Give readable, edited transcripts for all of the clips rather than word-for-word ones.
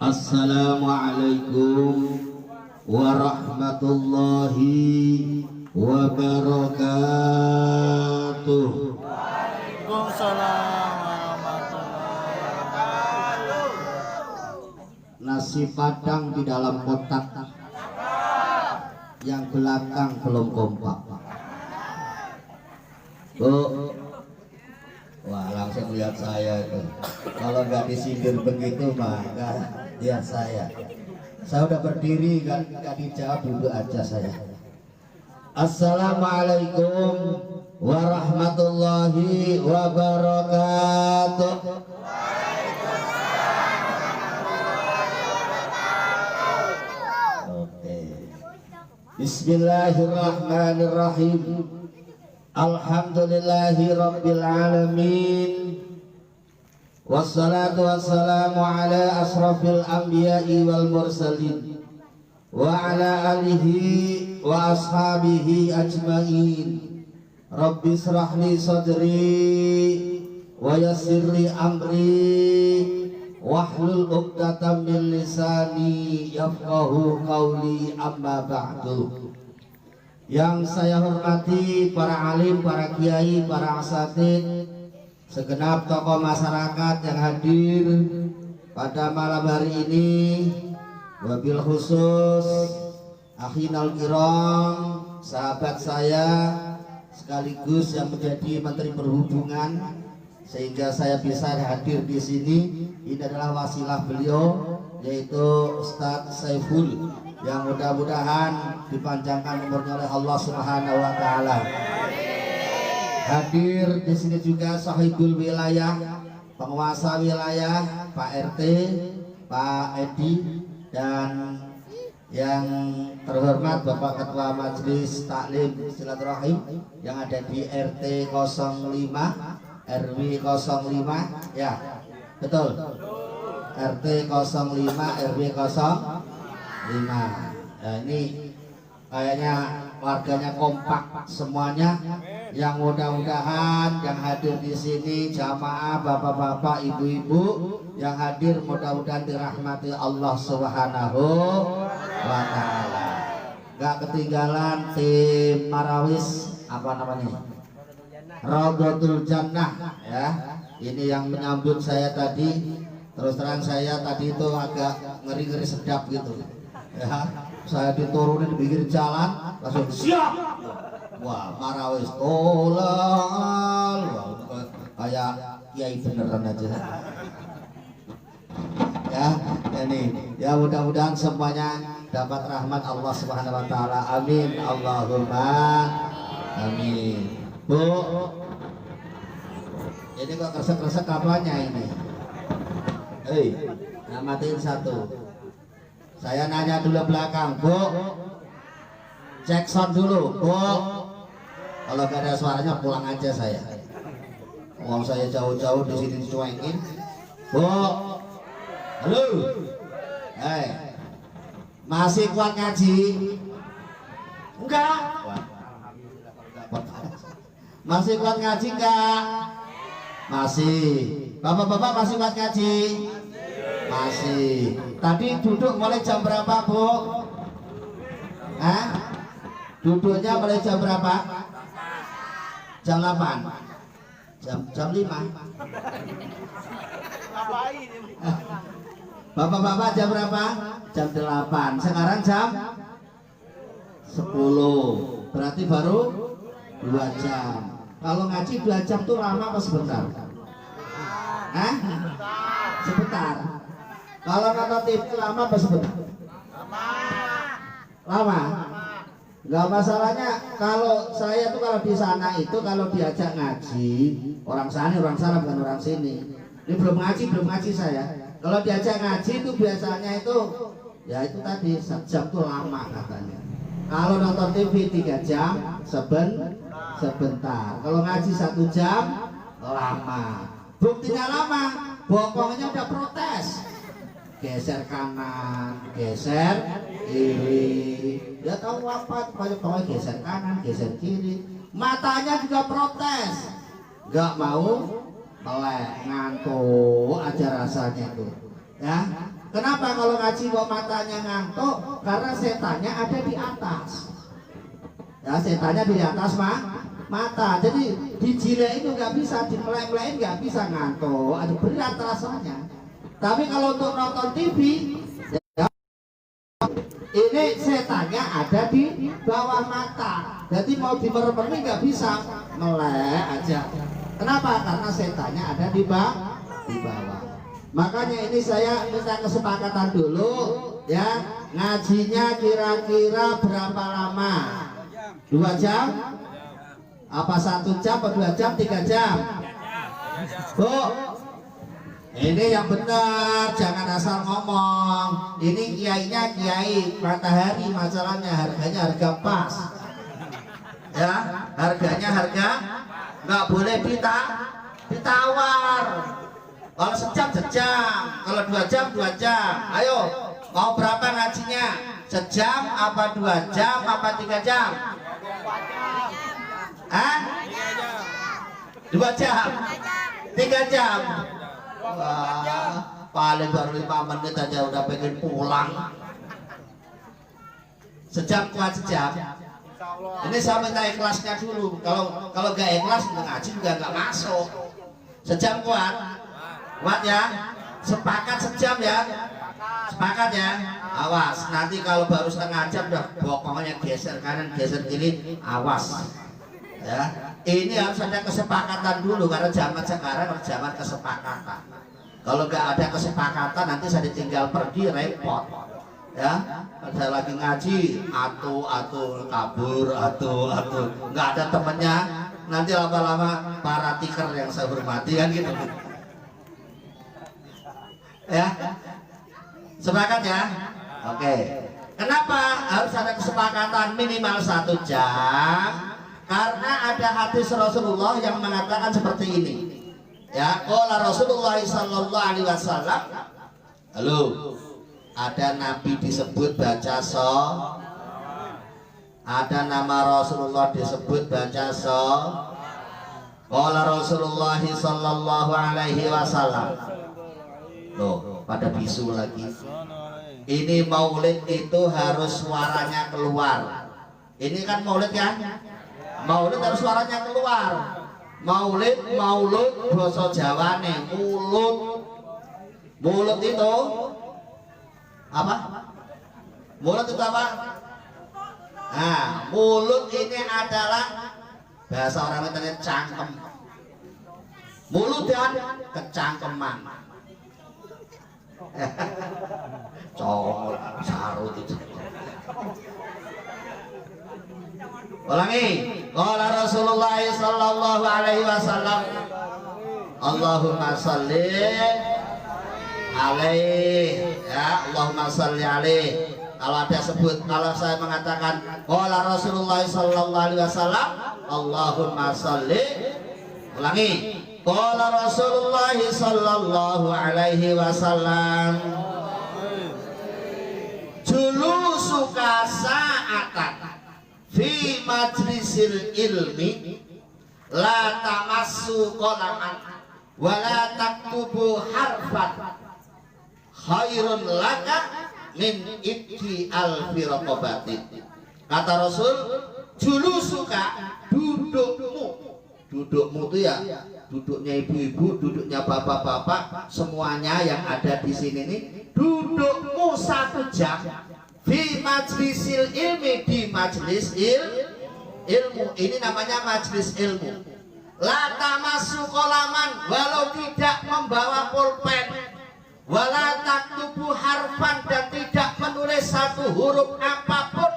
Assalamualaikum warahmatullahi wabarakatuh. Waalaikumsalam warahmatullahi wabarakatuh. Nasi padang di dalam kotak, yang belakang belum kompak. Oh, wah langsung lihat saya itu. Kalau nggak disindir begitu mah nggak lihat saya. Saya udah berdiri kan, nggak dijawab, duduk aja saya. Assalamualaikum warahmatullahi wabarakatuh. Oke. Bismillahirrahmanirrahim. Alhamdulillahi rabbil alamin. Wassalatu wassalamu ala asrafil anbiya'i wal mursalin wa ala alihi wa ashabihi ajmain. Rabbi israh li sadri wa yassir li amri wahlul 'uqdatam min lisani yafqahu qawli, amma ba'du. Yang saya hormati para alim, para kiai, para asatid, segenap tokoh masyarakat yang hadir pada malam hari ini, wabil khusus akhinal kiram, sahabat saya sekaligus yang menjadi Menteri Perhubungan, sehingga saya bisa hadir di sini. Ini adalah wasilah beliau, yaitu Ustadz Saiful, yang mudah-mudahan dipanjangkan umurnya oleh Allah Subhanahu wa taala. Hadir di sini juga sahibul wilayah, penguasa wilayah, Pak RT, Pak Edi, dan yang terhormat Bapak Ketua Majelis Taklim Silaturahim yang ada di RT 05, RW 05, ya betul, RT 05, RW 05. Nah, ini kayaknya warganya kompak semuanya. Yang mudah-mudahan yang hadir di sini jamaah, bapak-bapak, ibu-ibu yang hadir mudah-mudahan dirahmati Allah Subhanahu wa taala. Gak ketinggalan tim Marawis, apa namanya, Raudhatul Jannah, ya. Ini yang menyambut saya tadi. Terus terang saya tadi itu agak ngeri-ngeri sedap gitu, ya. Saya diturunin di pinggir jalan, langsung siap. Wah, Marawis tolol, kayak kiai beneran aja. Ya, ini ya, mudah-mudahan semuanya dapat rahmat Allah Subhanahu wa taala. Amin, Allahumma amin. Bu, ini kok kresek-kresek apanya ini? Matiin satu. Saya nanya dulu belakang, Bu. Cek sound dulu, Bu. Kalau gak ada suaranya pulang aja saya. Uang saya jauh-jauh di sini dicuekin. Bu. Halo. Masih kuat ngaji? Enggak. Masih kuat ngaji enggak? Masih. Bapak-bapak masih kuat ngaji? Masih. Tadi duduk mulai jam berapa, Bu? Duduknya mulai jam berapa? Jam 8. Jam 5. Bapak-bapak jam berapa? Jam 8. Sekarang jam 10. Berarti baru 2 jam. Kalau ngaji 2 jam tuh lama apa sebentar? Sebentar. Kalau nonton TV lama apa sebentar? Lama. Gak masalahnya kalau saya tuh kalau di sana itu kalau diajak ngaji, orang sana bukan orang sini. Ini belum ngaji saya. Kalau diajak ngaji itu biasanya itu ya itu tadi sejam tuh lama katanya. Kalau nonton TV 3 jam sebentar. Kalau ngaji 1 jam lama. Buktinya lama, bokongnya udah protes. Geser kanan, geser kiri. Ya tahu apa? Pokoknya geser kanan, geser kiri. Matanya juga protes. Gak mau melek, ngantuk aja rasanya tuh. Ya, kenapa kalau ngaji kok matanya ngantuk? Karena setannya ada di atas. Ya, setannya di atas mata. Jadi dijilek itu nggak bisa, dimelek-melekin nggak bisa, ngantuk. Aduh, berat rasanya. Tapi kalau untuk nonton TV, ya, ini setannya ada di bawah mata. Jadi mau dimerem-merem nggak bisa, melek aja. Kenapa? Karena setannya ada di bawah. Makanya ini saya minta kesepakatan dulu, ya, ngajinya kira-kira berapa lama? 2 jam? Apa 1 jam, atau 2 jam, 3 jam? Bu, ini yang benar, jangan asal ngomong. Ini kiainya kiai matahari, masalahnya harganya harga pas. Ya, harganya harga nggak boleh ditawar. Kalau sejam, kalau 2 jam, 2 jam. Ayo, mau berapa ngajinya? Sejam, apa 2 jam, apa 3 jam? 2 jam, 3 jam. Wah, paling baru 5 menit aja udah pengen pulang. Sejam kuat sejam. Ini saya minta ikhlasnya dulu. Kalau nggak ikhlas ngaji juga nggak masuk. Sejam kuat ya. Sepakat sejam ya. Sepakat ya. Awas, nanti kalau baru setengah jam udah pokoknya geser kanan geser kiri, awas. Ya, ini harus ada kesepakatan dulu karena zaman sekarang zaman kesepakatan. Kalau nggak ada kesepakatan nanti saya ditinggal pergi repot. Ya, ada lagi ngaji, atu kabur, nggak ada temennya, nanti lama-lama para tiker yang saya hormati kan gitu. Ya, sepakat ya? Oke. Kenapa harus ada kesepakatan minimal 1 jam? Karena ada hadis Rasulullah yang mengatakan seperti ini. Ya, qala Rasulullah sallallahu alaihi wasallam. Halo. Ada nabi disebut baca ada nama Rasulullah disebut baca qala Rasulullah sallallahu alaihi wasallam. Loh, pada bisu lagi. Ini maulid itu harus suaranya keluar. Ini kan maulid kan? Maulid harus suaranya keluar. Maulud bahasa Jawane, mulut itu apa? Mulut itu apa? Nah, mulut ini adalah bahasa orang Medan cangkem. Mulut dan kecangkeman. Congol, sarut itu. Ulangi. Qala Rasulullah sallallahu alaihi wasallam. Allahumma shalli alaihi, ya, Allahumma shalli alaihi. Kalau ada sebut, kalau saya mengatakan qala Rasulullah sallallahu alaihi wasallam, Allahumma shalli. Ulangi. Qala Rasulullah sallallahu alaihi wasallam. Julusuka sa'atan fi majlisil ilmi la tamassu qalaman wa la taktubu harfan khairun laka min ibti alfi raqabatin. Kata Rasul, julusuka, dudukmu itu ya duduknya ibu-ibu, duduknya bapak-bapak, semuanya yang ada di sini nih, dudukmu 1 jam fi majlisil ilmi, di majlis ilmu. Ini namanya majlis ilmu. La tamassu qalaman, walau tidak membawa pulpen, wala taktubu harfan, dan tidak menulis 1 huruf apapun.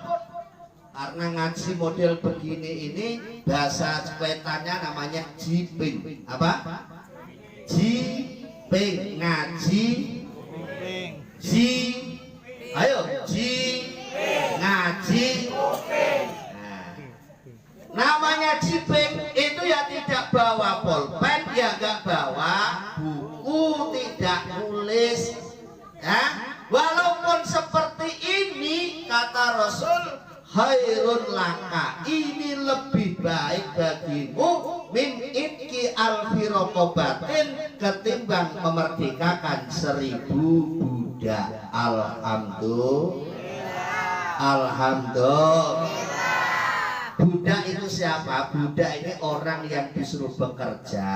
Karena ngaji model begini ini bahasa cepetannya namanya jiping. Apa? Jiping, ngaji ayo ngaji. Namanya jiping itu ya tidak bawa pulpen, ya nggak bawa buku, tidak nulis, ya. Walaupun seperti ini kata Rasul, khairun laka, ini lebih baik bagimu min itki alfi raqabatin, ketimbang ketimbang memerdekakan 1000 budak. Alhamdulillah. Budak itu siapa? Budak ini orang yang disuruh bekerja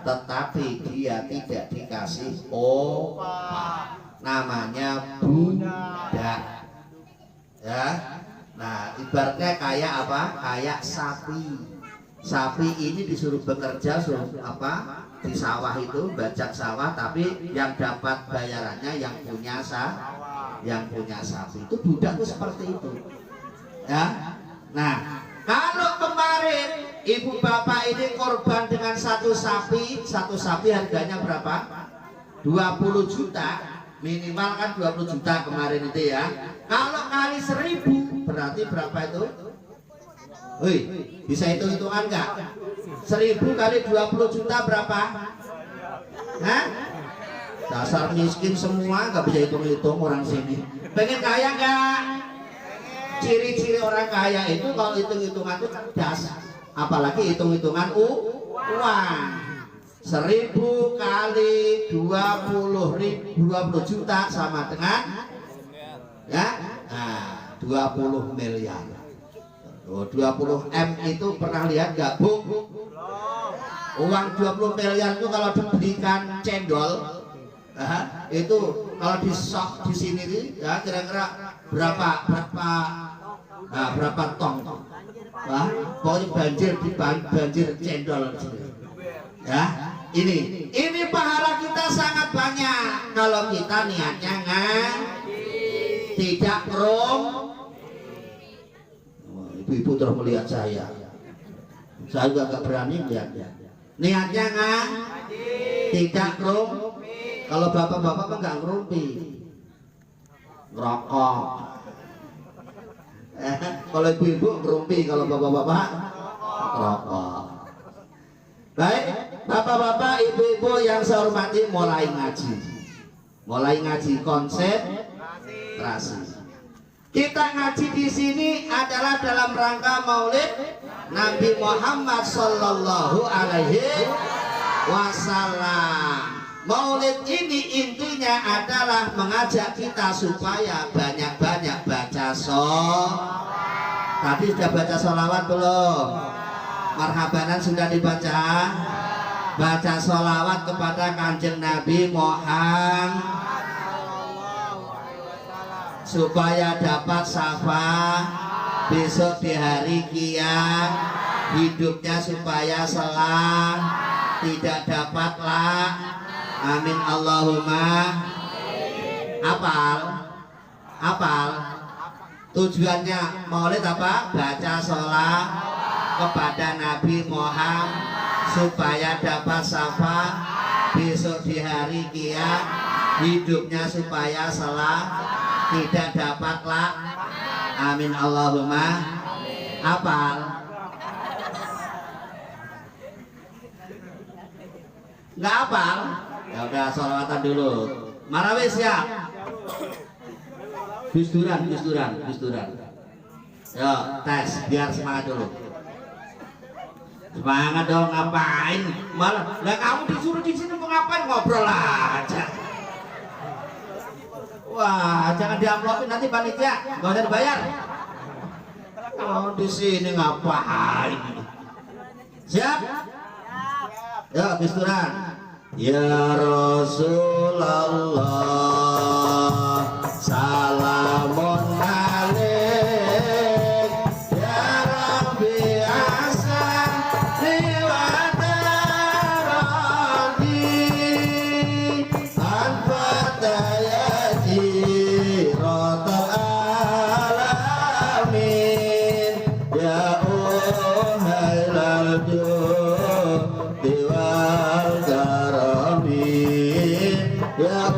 tetapi dia tidak dikasih upah. Namanya budak. Ya. Nah, ibaratnya kayak apa? Kayak sapi. Sapi ini disuruh bekerja, suruh apa? Di sawah itu, bajak sawah, tapi yang dapat bayarannya yang punya sapi. Itu budak itu seperti itu. Ya. Nah, kalau kemarin ibu bapak ini korban dengan satu sapi harganya berapa? 20 juta. Minimal kan 20 juta kemarin itu ya. Kalau kali 1000 berarti berapa itu? Wih, bisa hitung-hitungan nggak? 1000 kali 20 juta berapa? Hah? Dasar miskin semua, nggak bisa hitung-hitung orang sini. Pengen kaya nggak? Ciri-ciri orang kaya itu kalau hitung-hitungan itu cerdas, apalagi hitung-hitungan uang. 1000 kali 20 juta sama dengan ya, nah, 20 miliar. 20 M itu pernah lihat nggak, Bu? Uang 20 miliar itu kalau dibelikan cendol, itu kalau di sok di sini nih, ya kira-kira berapa tong? Wah, pokoknya banjir cendol. Ya, ini pahala kita sangat banyak kalau kita niatnya tidak rom. Ibu-ibu terus melihat saya juga gak berani melihatnya. Niatnya tidak rom. Kalau bapak-bapak kan nggak ngerumpi, ngerokok. Kalau ibu-ibu ngerumpi, kalau bapak-bapak ngerokok. Baik, bapak-bapak, ibu-ibu yang saya hormati, mulai ngaji konsentrasi. Kita ngaji di sini adalah dalam rangka Maulid Nabi Muhammad Sallallahu Alaihi Wasallam. Maulid ini intinya adalah mengajak kita supaya banyak-banyak baca Tadi sudah baca sholawat belum? Marhabanan sudah dibaca? Baca sholawat kepada Kanjeng Nabi Muhammad supaya dapat syafaat besok di hari kiamat, hidupnya supaya selang, tidak dapat amin Allahumma. Apal tujuannya maulid apa? Baca sholawat kepada Nabi Muhammad supaya dapat syafaat besok di hari kiamat, hidupnya supaya selang, tidak dapat amin Allahumma. Apal? Nggak apal? Ya udah, sholawatan dulu. Marawi siap? Gusduran. Yo, tes biar semangat dulu. Semangat dong, ngapain? Malah, lah kamu disuruh di sini mau ngapain? Ngobrol aja. Wah, jangan diamplopin nanti panitia, nggak usah dibayar. Oh, di sini ngapain? Siap? Ya, Gusduran. Ya Rasulullah, salamun alaik, ya Rabbi asali wa taradi, anfatayati rotal alamin, ya uhailal judi wal karami, ya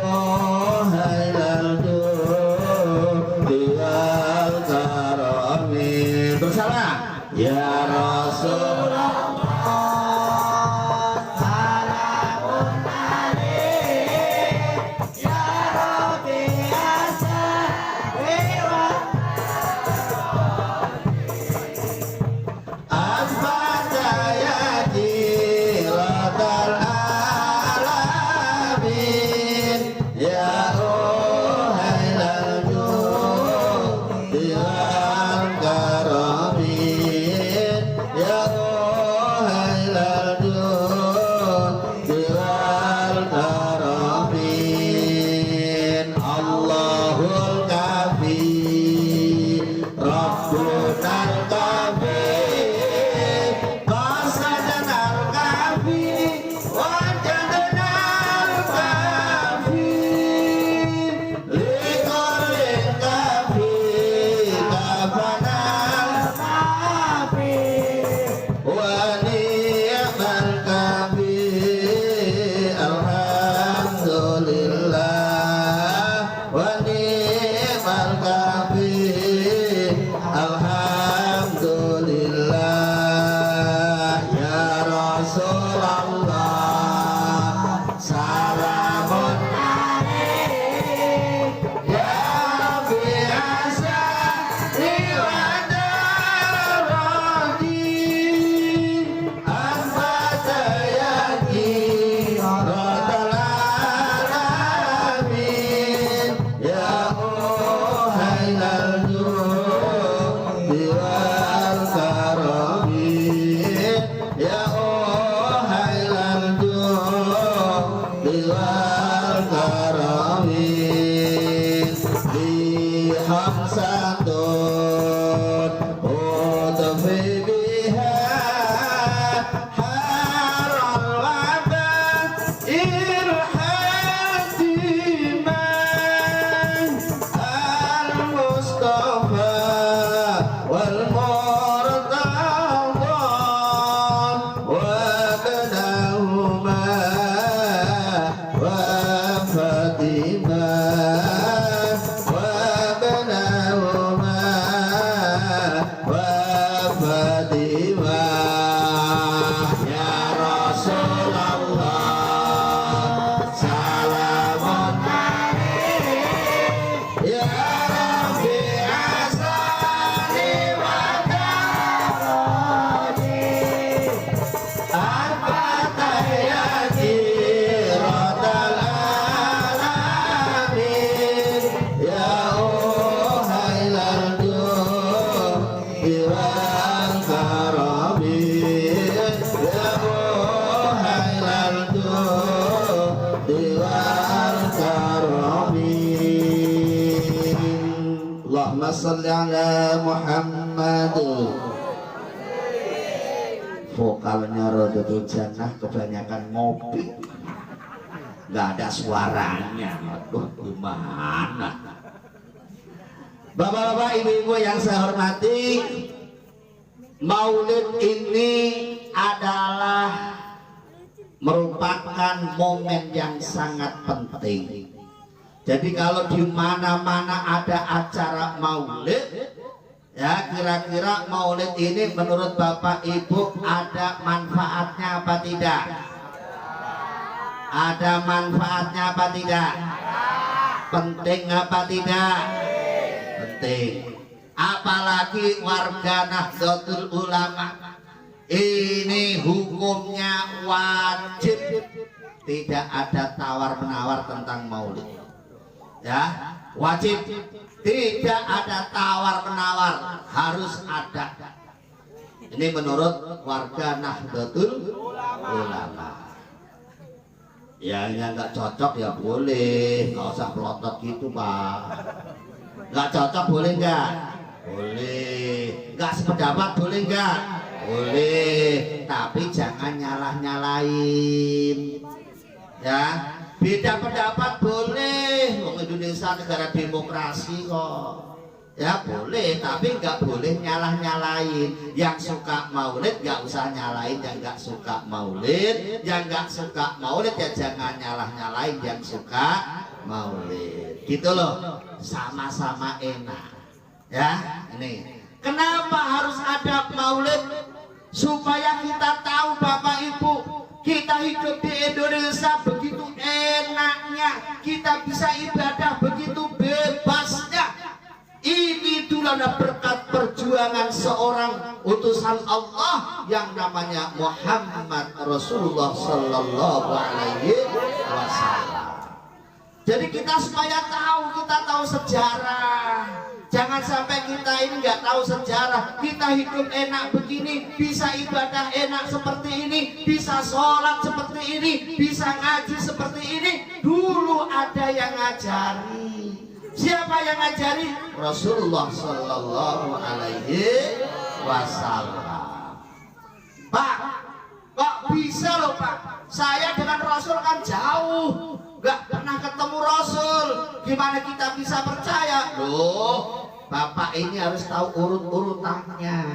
Allahumma sholli ala Muhammad. Vokalnya Rodotul Jannah kebanyakan ngopi, nggak ada suaranya. Aduh, gimana? Bapak-bapak, ibu-ibu yang saya hormati, Maulid ini adalah merupakan momen yang sangat penting. Jadi kalau di mana-mana ada acara Maulid, ya kira-kira Maulid ini menurut Bapak Ibu ada manfaatnya apa tidak? Ada manfaatnya apa tidak? Penting apa tidak? Penting. Apalagi warga Nahdlatul Ulama ini hukumnya wajib, tidak ada tawar-menawar tentang Maulid. Ya, wajib, tidak ada tawar-menawar, harus ada. Ini menurut warga Nahdlatul Ulama. Ya, yang nggak cocok ya boleh, nggak usah pelotot gitu Pak. Nggak cocok boleh nggak? Boleh. Nggak sependapat boleh nggak? Boleh. Tapi jangan nyalah-nyalain. Ya, beda pendapat boleh. Wong Indonesia negara demokrasi kok. Ya boleh, tapi nggak boleh nyalah-nyalain. Yang suka Maulid nggak usah nyalain yang nggak suka Maulid. Yang nggak suka Maulid ya jangan nyalah-nyalain yang suka Maulid. Gitu loh, sama-sama enak. Ya, ini. Kenapa harus ada Maulid? Supaya kita tahu Bapak Ibu, kita hidup di Indonesia begitu enaknya, kita bisa ibadah begitu bebasnya. Ini adalah berkat perjuangan seorang utusan Allah yang namanya Muhammad Rasulullah Sallallahu Alaihi Wasallam. Jadi kita supaya tahu, kita tahu sejarah. Jangan sampai kita ini nggak tahu sejarah. Kita hidup enak begini, bisa ibadah enak seperti ini, bisa sholat seperti ini, bisa ngaji seperti ini. Dulu ada yang ngajari. Siapa yang ngajari? Rasulullah Sallallahu Alaihi Wasallam. Pak, kok bisa loh Pak? Saya dengan Rasul kan jauh, nggak pernah ketemu Rasul. Gimana kita bisa percaya? Loh, Bapak ini harus tahu urut-urutannya.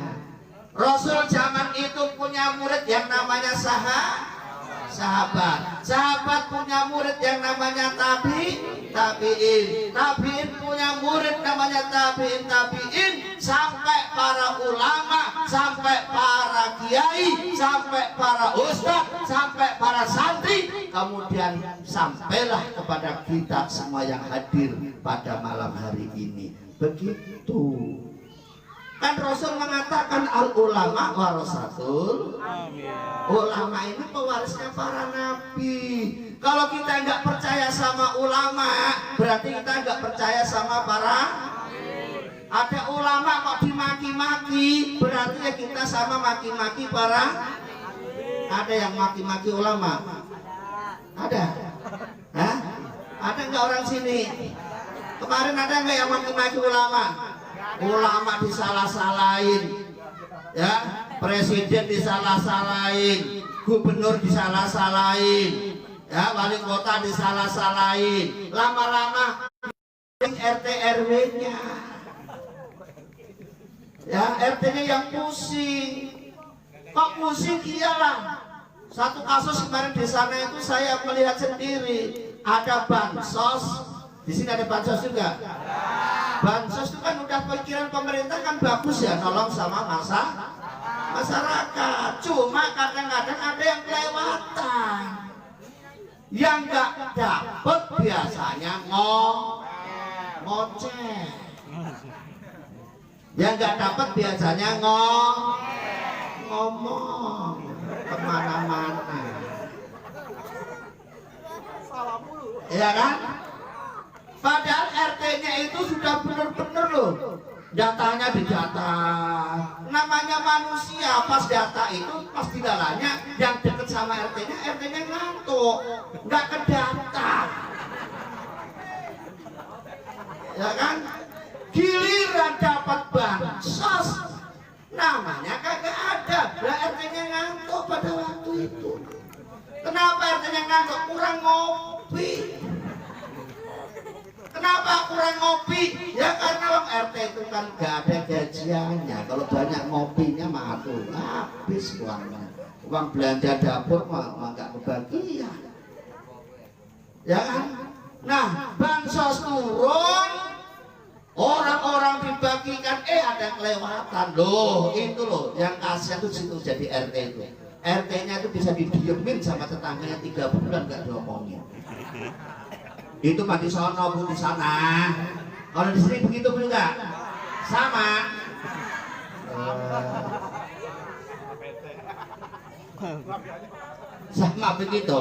Rasul zaman itu punya murid yang namanya sahabat. Sahabat punya murid yang namanya tabi'in. Tabi'in punya murid namanya tabi'in. Sampai para ulama, sampai para kiai, sampai para ustaz, sampai para santri. Kemudian sampailah kepada kita semua yang hadir pada malam hari ini. Begitu. Kan Rasul mengatakan al ulama warasatul. Ulama ini pewarisnya para nabi. Kalau kita nggak percaya sama ulama, berarti kita nggak percaya sama para. Ada ulama kok dimaki-maki, berarti ya kita sama maki-maki para. Ada yang maki-maki ulama? Ada? Hah? Ada nggak orang sini? Kemarin ada nggak yang maki-maki ulama? Ulama disalah-salahin, ya, presiden disalah-salahin, gubernur disalah-salahin, ya, wali kota disalah-salahin, lama-lama RT RW-nya, ya, RT-nya yang pusing. Kok pusing? Iyalah, satu kasus kemarin di sana itu saya melihat sendiri, ada bansos. Di sini ada bansos juga. Bansos itu kan udah pikiran pemerintah kan bagus ya, nolong sama masyarakat. Cuma kadang-kadang ada yang kelewatan. Yang nggak dapet biasanya ngoceh. Yang nggak dapet biasanya ngomong kemana-mana. Iya kan? Padahal RT-nya itu sudah benar-benar loh, datanya didata. Namanya manusia, pas data itu pas dilalanya yang deket sama RT-nya, RT-nya ngantuk, nggak kedata. Ya kan? Giliran dapat bansos, namanya kagak ada. Lah RT-nya ngantuk pada waktu itu. Kenapa RT-nya ngantuk? Kurang ngopi. Kenapa kurang ngopi? Ya karena orang RT itu kan gak ada gajiannya. Kalau banyak ngopinya mah tuh habis uangnya. Uang belanja dapur mah gak kebagian. Ya kan? Nah, bansos turun, orang-orang dibagikan, ada kelewatan loh. Itu loh yang kasihan tuh situ jadi RT itu. RT-nya itu bisa didiemin sama tetangganya 3 bulan gak diomongin. Itu mah di sono Bu, di sana. Kalau di sini begitu Bu enggak? Sama. Sama begitu.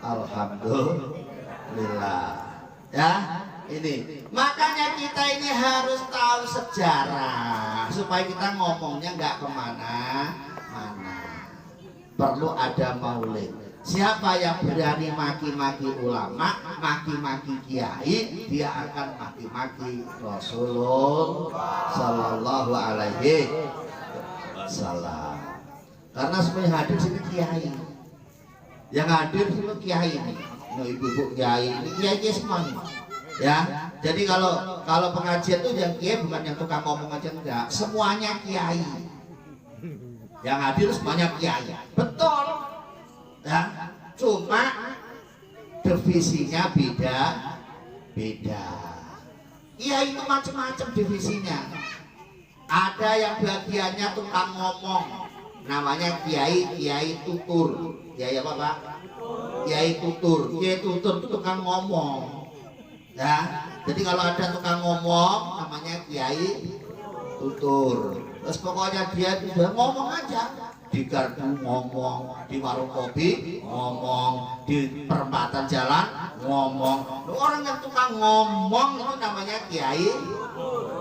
Alhamdulillah. Ya, ini. Makanya kita ini harus tahu sejarah supaya kita ngomongnya nggak kemana-mana. Perlu ada maulid. Siapa yang berani maki-maki ulama, maki-maki kiai, dia akan maki-maki Rasulullah Sallallahu Alaihi Wasallam. Karena semuanya hadir sini kiai, yang hadir itu kiai ini, ibu-ibu kiai, ini kiai semuanya. Ya, jadi kalau pengajian itu yang kiai bukan yang tukang ngomong aja enggak, semuanya kiai. Yang hadir semuanya kiai, betul. Ya, cuma divisinya beda. Iya itu macam-macam divisinya. Ada yang bagiannya tukang ngomong, namanya kiai tutur. Kiai apa Pak? Kiai tutur. Kiai tutur itu tukang ngomong. Ya, jadi kalau ada tukang ngomong, namanya kiai tutur. Terus pokoknya dia ngomong aja. Di gardu ngomong, di warung kopi ngomong, di perempatan jalan ngomong. Orang yang tukang ngomong itu namanya kiai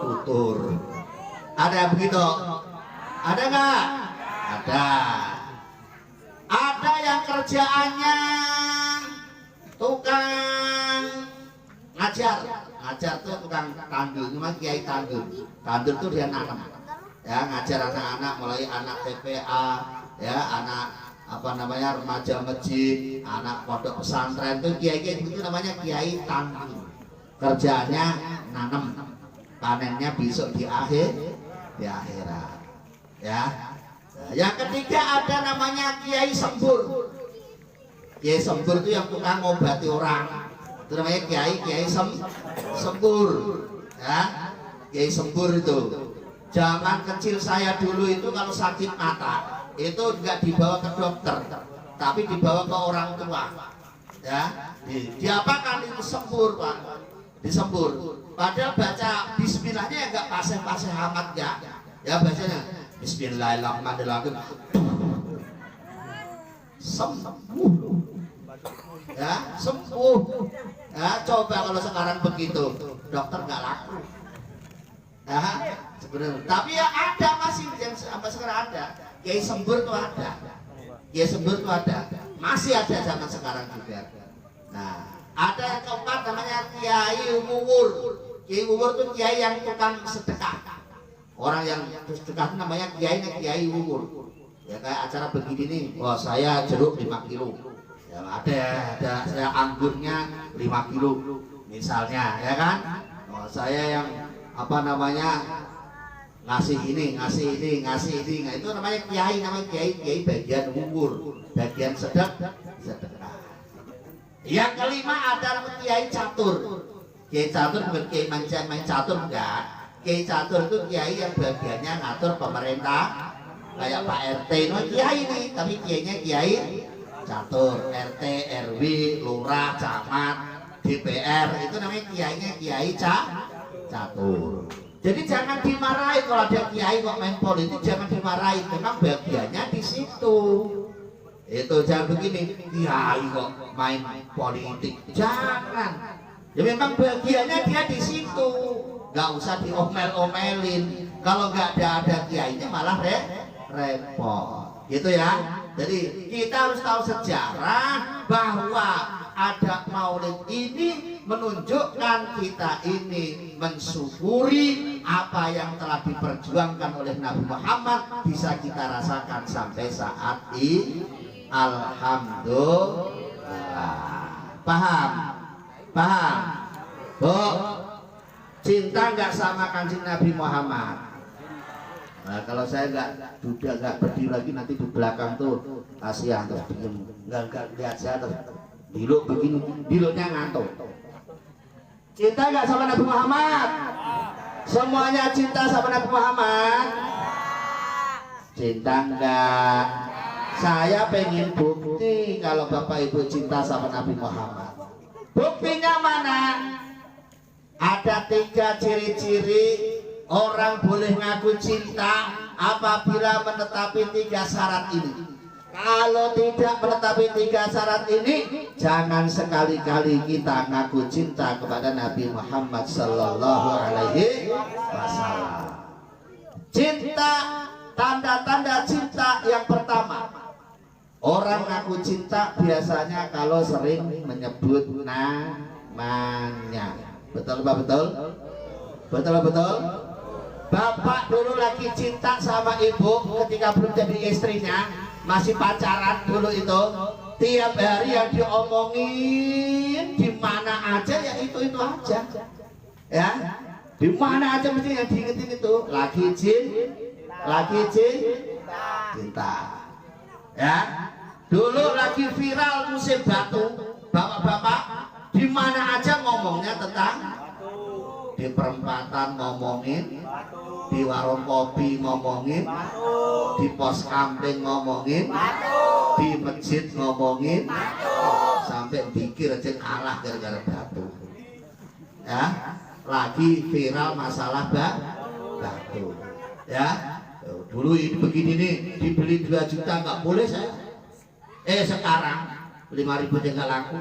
tutur. Ada begitu? Ada nggak? Ada. Ada yang kerjaannya tukang ngajar. Ngajar tuh tukang tandur, cuma kiai tandur. Tandur tuh dia nanam. Ya, ngajar anak-anak mulai anak TPA, ya, anak remaja masjid, anak pondok pesantren tuh kiai-kiai itu namanya kiai tandur. Kerjaannya nanam, panennya besok di akhirat. Ya. Yang ketiga ada namanya kiai sembur. Kiai sembur itu yang tukang ngobati orang. Itu namanya kiai sembur. Ya. Kiai sembur itu. Zaman kecil saya dulu itu kalau sakit mata itu nggak dibawa ke dokter, tapi dibawa ke orang tua. Ya, diapakan itu sembur Pak, disembur. Padahal baca Bismillahnya ya nggak paseh-paseh amat ya. Ya bacanya Bismillahirrahmanirrahim. Sembuh. Ya, sembuh. Ya, coba kalau sekarang begitu, dokter nggak laku. Ya, sebenarnya. Tapi ya ada masih yang sampai sekarang ada. Kiai sembur tuh ada. Kiai sembur tuh ada. Masih ada zaman sekarang juga. Nah, ada yang keempat namanya kiai wuwur. Kiai wuwur tuh kiai yang tukang sedekah. Orang yang sedekah itu namanya kiai wuwur. Ya kayak acara begini nih. Wah, saya jeruk 5 kilo. Ya ada saya anggurnya 5 kilo misalnya, ya kan? Oh, saya yang ngasih ini. Nah, itu namanya kiai bagian umur, bagian sedekah. Yang kelima ada kiai catur. Kiai catur bukan kiai main catur enggak. Kiai catur itu kiai yang bagiannya ngatur pemerintah, kayak Pak RT itu kiai nih, tapi kiainya kiai catur. RT, RW, lurah, camat, DPR itu namanya kiainya kiai catur. Jadi jangan dimarahi kalau ada kiai kok main politik, jangan dimarahi, memang bagiannya di situ. Itu jangan begini, kiai kok main politik, jangan. Ya memang bagiannya dia di situ, nggak usah diomel-omelin. Kalau nggak ada kiainya malah repot, gitu ya. Jadi kita harus tahu sejarah bahwa ada maulid ini menunjukkan kita ini mensyukuri apa yang telah diperjuangkan oleh Nabi Muhammad bisa kita rasakan sampai saat ini. Alhamdulillah. Paham? Paham? Bu, cinta nggak sama Kanjeng Nabi Muhammad? Nah, kalau saya nggak berdiri lagi nanti di belakang tuh kasihan terus diem, nggak lihat saya terus diluk begini, diluknya ngantuk. Cinta nggak sama Nabi Muhammad? Semuanya cinta sama Nabi Muhammad? Cinta nggak? Saya pengen bukti kalau Bapak Ibu cinta sama Nabi Muhammad. Buktinya mana? Ada 3 ciri-ciri orang boleh ngaku cinta apabila menetapi 3 syarat ini. Kalau tidak menetapi 3 syarat ini, jangan sekali-kali kita ngaku cinta kepada Nabi Muhammad Sallallahu Alaihi Wasallam. Cinta, tanda-tanda cinta yang pertama, orang ngaku cinta biasanya kalau sering menyebut namanya. Betul Pak? Betul? Betul betul? Bapak dulu lagi cinta sama ibu ketika belum jadi istrinya, masih pacaran dulu itu, tiap hari yang diomongin di mana aja ya itu aja, ya di mana aja mesti yang diingetin itu lagi cinta, ya. Dulu lagi viral musim batu, bapak-bapak di mana aja ngomongnya tentang, di perempatan ngomongin, di warung kopi ngomongin, di pos kamping ngomongin, di masjid ngomongin, sampai pikir aja kalah gara-gara batu. Ya, lagi viral masalah batu. Ya, dulu ini begini nih, dibeli 2 juta nggak boleh saya. Sekarang 5.000 aja nggak laku.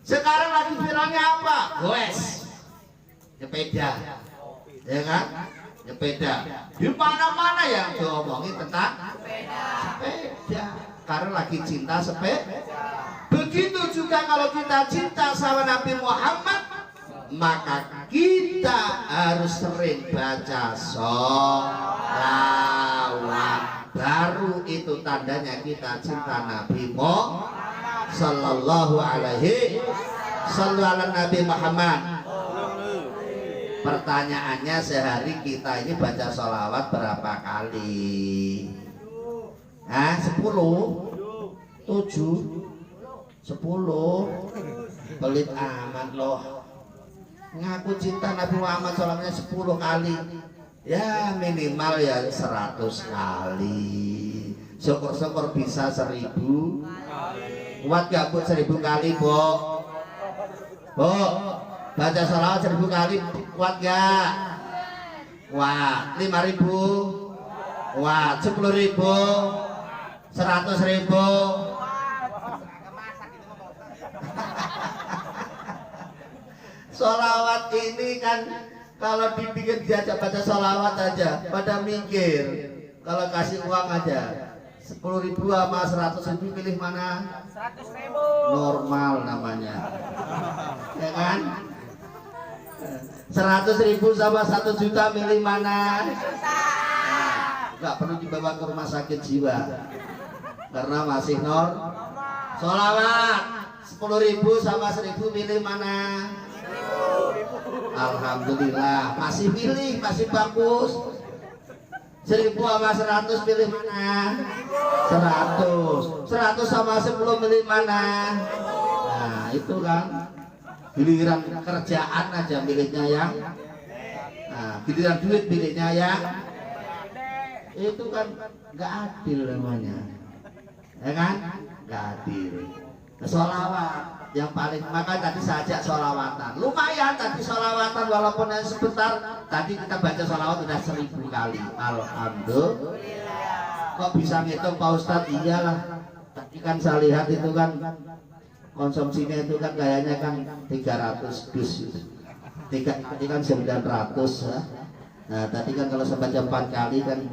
Sekarang lagi viralnya apa? Goes, sepeda, ya kan? Sepeda. Di mana-mana yang diomongin tentang sepeda. Karena lagi cinta sepeda. Begitu juga kalau kita cinta sama Nabi Muhammad, maka kita harus sering baca sholawat. Baru itu tandanya kita cinta Nabi Muhammad Sallallahu Alaihi Wasallam. Nabi Muhammad. Pertanyaannya, sehari kita ini baca sholawat berapa kali? 10, 7, 10. Pelit amat loh. Ngaku cinta Nabi Muhammad SAW 10 kali. Ya minimal ya 100 kali. Syukur-syukur bisa 1000. Kuat gak Bu 1000 kali Bu? Bu, baca sholawat 1000 kali kuat gak? Kuat. 5.000? Kuat. 10.000? 100.000? Sholawat ini kan kalau dibikin diajak baca sholawat aja pada mikir. Kalau kasih uang aja 10.000 sama 100.000 pilih mana? 100.000. Normal namanya, ya kan? 100.000 sama 1 juta milih mana? Nggak perlu dibawa ke rumah sakit jiwa karena masih sholawat. 10.000 sama 1.000 pilih mana? Alhamdulillah masih pilih, masih bagus. 1.000 sama 100 pilih mana? 100. 100 sama 10 pilih mana? Nah itu kan giliran kerjaan aja milihnya yang, nah giliran duit pilihnya yang, itu kan nggak adil namanya, ya kan? Nggak adil. Sholawat yang paling, maka tadi sajak sholawatan lumayan tadi sholawatan walaupun hanya sebentar. Tadi kita baca sholawat sudah 1000 kali. Alhamdulillah. Kok bisa ngitung Pak Ustadz? Iyalah, tadi kan saya lihat itu kan konsumsinya itu kan kayaknya kan 300 dus. Tadi kan 900 ya. Nah tadi kan kalau saya baca 4 kali kan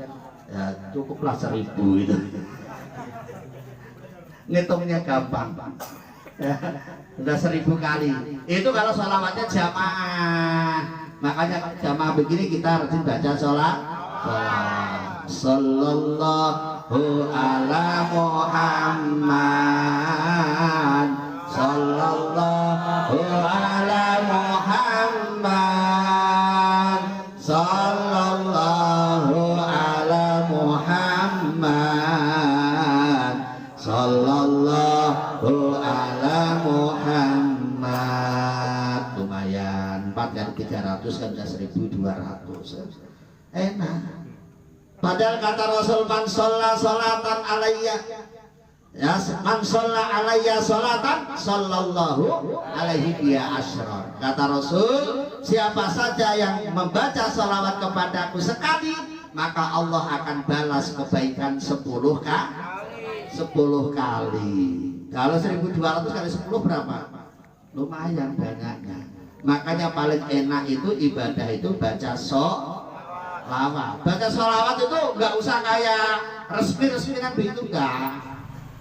ya cukuplah 1000 itu. Ngitungnya gampang ya. Sudah 1000 kali. Itu kalau sholawatnya jamaah. Makanya jamaah begini kita rajin baca sholawat. Sallallahu ala Muhammad. Sallallahu ala Muhammad. Sallallahu ala Muhammad. Sallallahu ala Muhammad. Lumayan 4 kali 300 kan sudah 1200. Enak. Padahal kata Rasul, man sholla sholatan alayya, ya, man sholla alayya sholatan sallallahu alaihi biha asyra. Kata Rasul, siapa saja yang membaca sholawat kepadaku sekali, maka Allah akan balas kebaikan 10 kali. Kalau 1200 kali 10 berapa? Lumayan banyaknya. Makanya paling enak itu ibadah itu baca sholawat. Baca sholawat itu nggak usah kayak resmi kan begitu, enggak.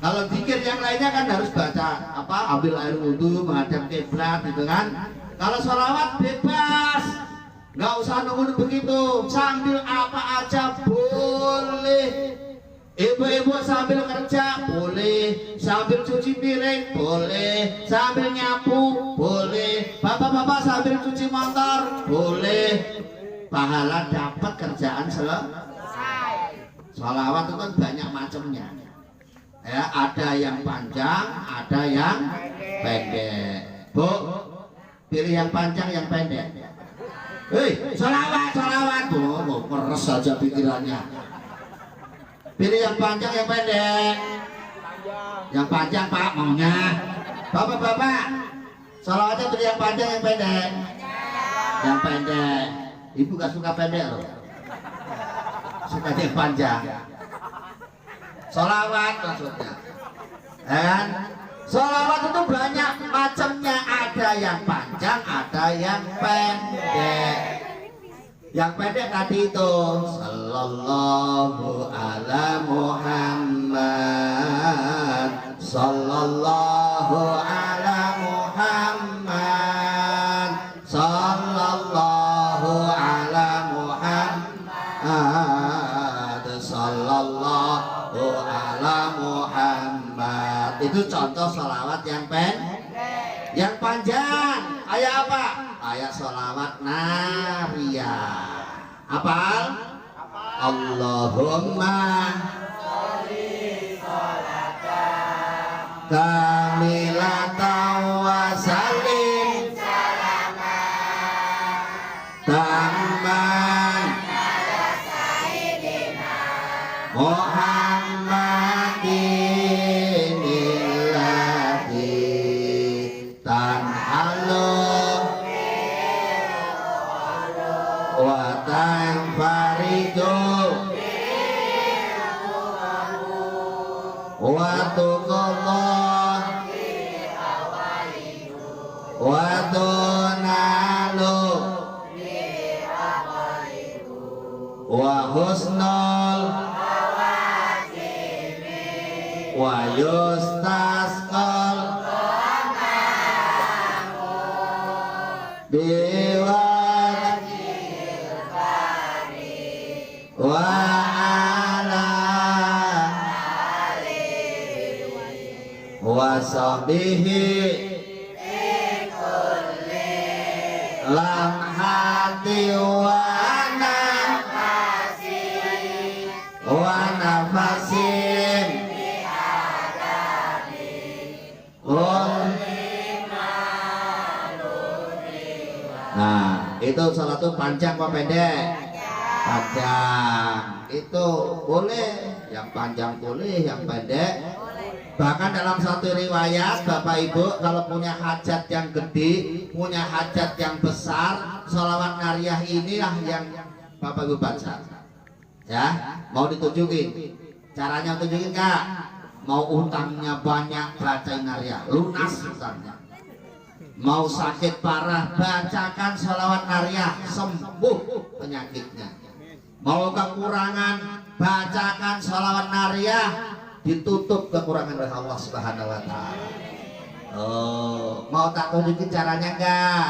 Kalau zikir yang lainnya kan harus baca apa, ambil air wudhu, menghadap kiblat gitu kan. Kalau sholawat bebas, nggak usah nunggu begitu, sambil apa aja boleh. Ibu-ibu sambil kerja boleh, sambil cuci piring boleh, sambil nyapu boleh, bapak-bapak sambil cuci motor boleh. Pahala dapat, kerjaan selesai. Sholawat itu kan banyak macamnya. Ya, ada yang panjang, ada yang pendek. Bu, pilih yang panjang, yang pendek. Hei, sholawat. Oh, meres saja pikirannya. Pilih yang panjang, yang pendek. Yang panjang Pak maunya. Bapak-bapak, sholawatnya pilih yang panjang, yang pendek. Yang pendek. Ibu gak suka pendek loh, suka yang panjang. Sholawat maksudnya, kan? Sholawat itu banyak macamnya, ada yang panjang, ada yang pendek. Yang pendek tadi itu sallallahu ala Muhammad, sallallahu ala Muhammad, sallallahu ala Muhammad, sallallahu ala Muhammad. Itu contoh sholawat yang pendek. Yang panjang kayak apa? Kayak sholawat nariyah. Apal? Allahumma sholli sholatan kamilatan wa sallim salaman tamman ala sayyidina Muhammadin illati tanhalu wa tanfaridu wa tuqallah wa tunalu wa husnul wa yustasqal biwajhil wa ala wa sahbihi lamhati wa nafasin Nah, itu salat itu panjang apa pendek? Panjang. Itu boleh, yang panjang boleh, yang pendek. Bahkan dalam satu riwayat, Bapak Ibu kalau punya hajat yang gede, punya hajat yang besar, sholawat nariyah inilah yang Bapak Ibu baca. Ya, mau ditunjukin? Caranya tunjukin Kak? Mau utangnya banyak, baca nariyah, lunas utangnya. Mau sakit parah, bacakan sholawat nariyah, sembuh penyakitnya. Mau kekurangan, bacakan sholawat nariyah, ditutup kekurangan oleh Allah Subhanahu wa Ta'ala. Oh, mau tak tunjukin caranya enggak?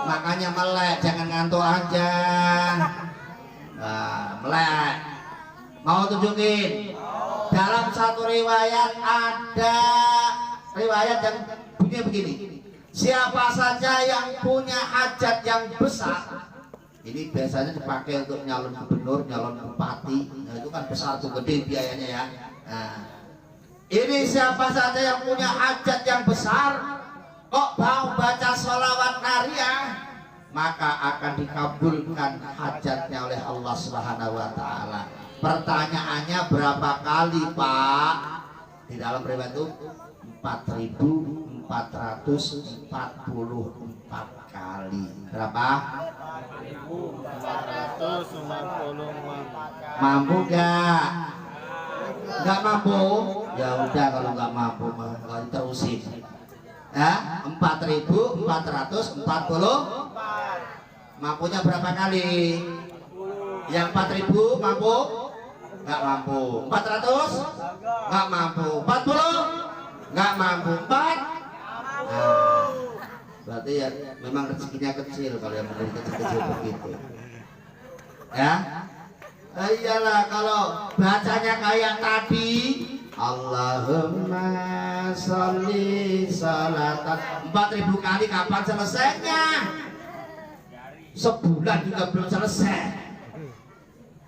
Makanya melek, jangan ngantuk aja. Nah, melek. Mau tunjukin? Dalam satu riwayat ada riwayat yang bunyinya begini. Siapa saja yang punya hajat yang besar, ini biasanya dipakai untuk nyalon gubernur, nyalon bupati. Nah, itu kan besar tuh, gede biayanya ya. Nah, ini siapa saja yang punya hajat yang besar, kok mau baca sholawat nariyah, maka akan dikabulkan hajatnya oleh Allah Subhanahu wa Ta'ala. Pertanyaannya berapa kali, Pak? Di dalam riwayat itu 4.444 kali. Berapa? 4.444. Mampu gak? Gak mampu? Ya udah, kalau nggak mampu mah terusin. Ya, 4.440. Mampunya berapa kali? Yang 4.000 mampu? Nggak mampu. 400? Nggak mampu. 40? Nggak mampu. 4? Nah, berarti ya memang rezekinya kecil kalau yang menjadi kecil-kecil begitu. Ya? Iyalah, kalau bacanya kayak tadi, Allahumma sholli sholatan 4.000 kali, kapan selesainya? Sebulan juga belum selesai.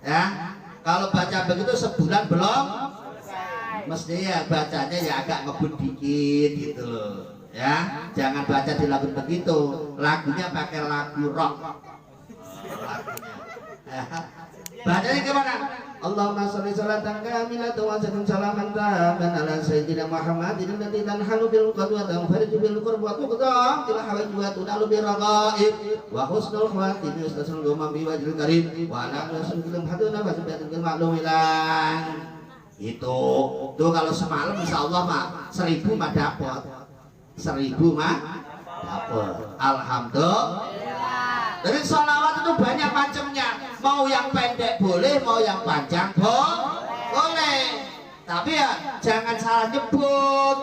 Ya, kalau baca begitu sebulan belum, mestinya bacanya ya agak ngebut dikit gitu loh. Ya, jangan baca di lagu begitu. Lagunya pakai lagu rock. Ya. Bacanya gimana? Allahumma sholli sholatan kamilatan wa sallim salaman taman ala sayyidina Muhammadin allati tanhalu bil qadwa wa farju bil qurba wa tuqda ila hawaj wa tunalu bil raqaib wa husnul khawatim yustasal gumam bi wajhil karim wa ala rasulillah haduna wa sabbatul ma'lumilan. Itu tuh kalau semalam insyaallah mah 1000 mah dapat. 1000 mah dapat. Alhamdulillah. Jadi sholawat itu banyak macamnya. Mau yang pendek boleh, mau yang panjang boleh. Tapi ya jangan salah nyebut.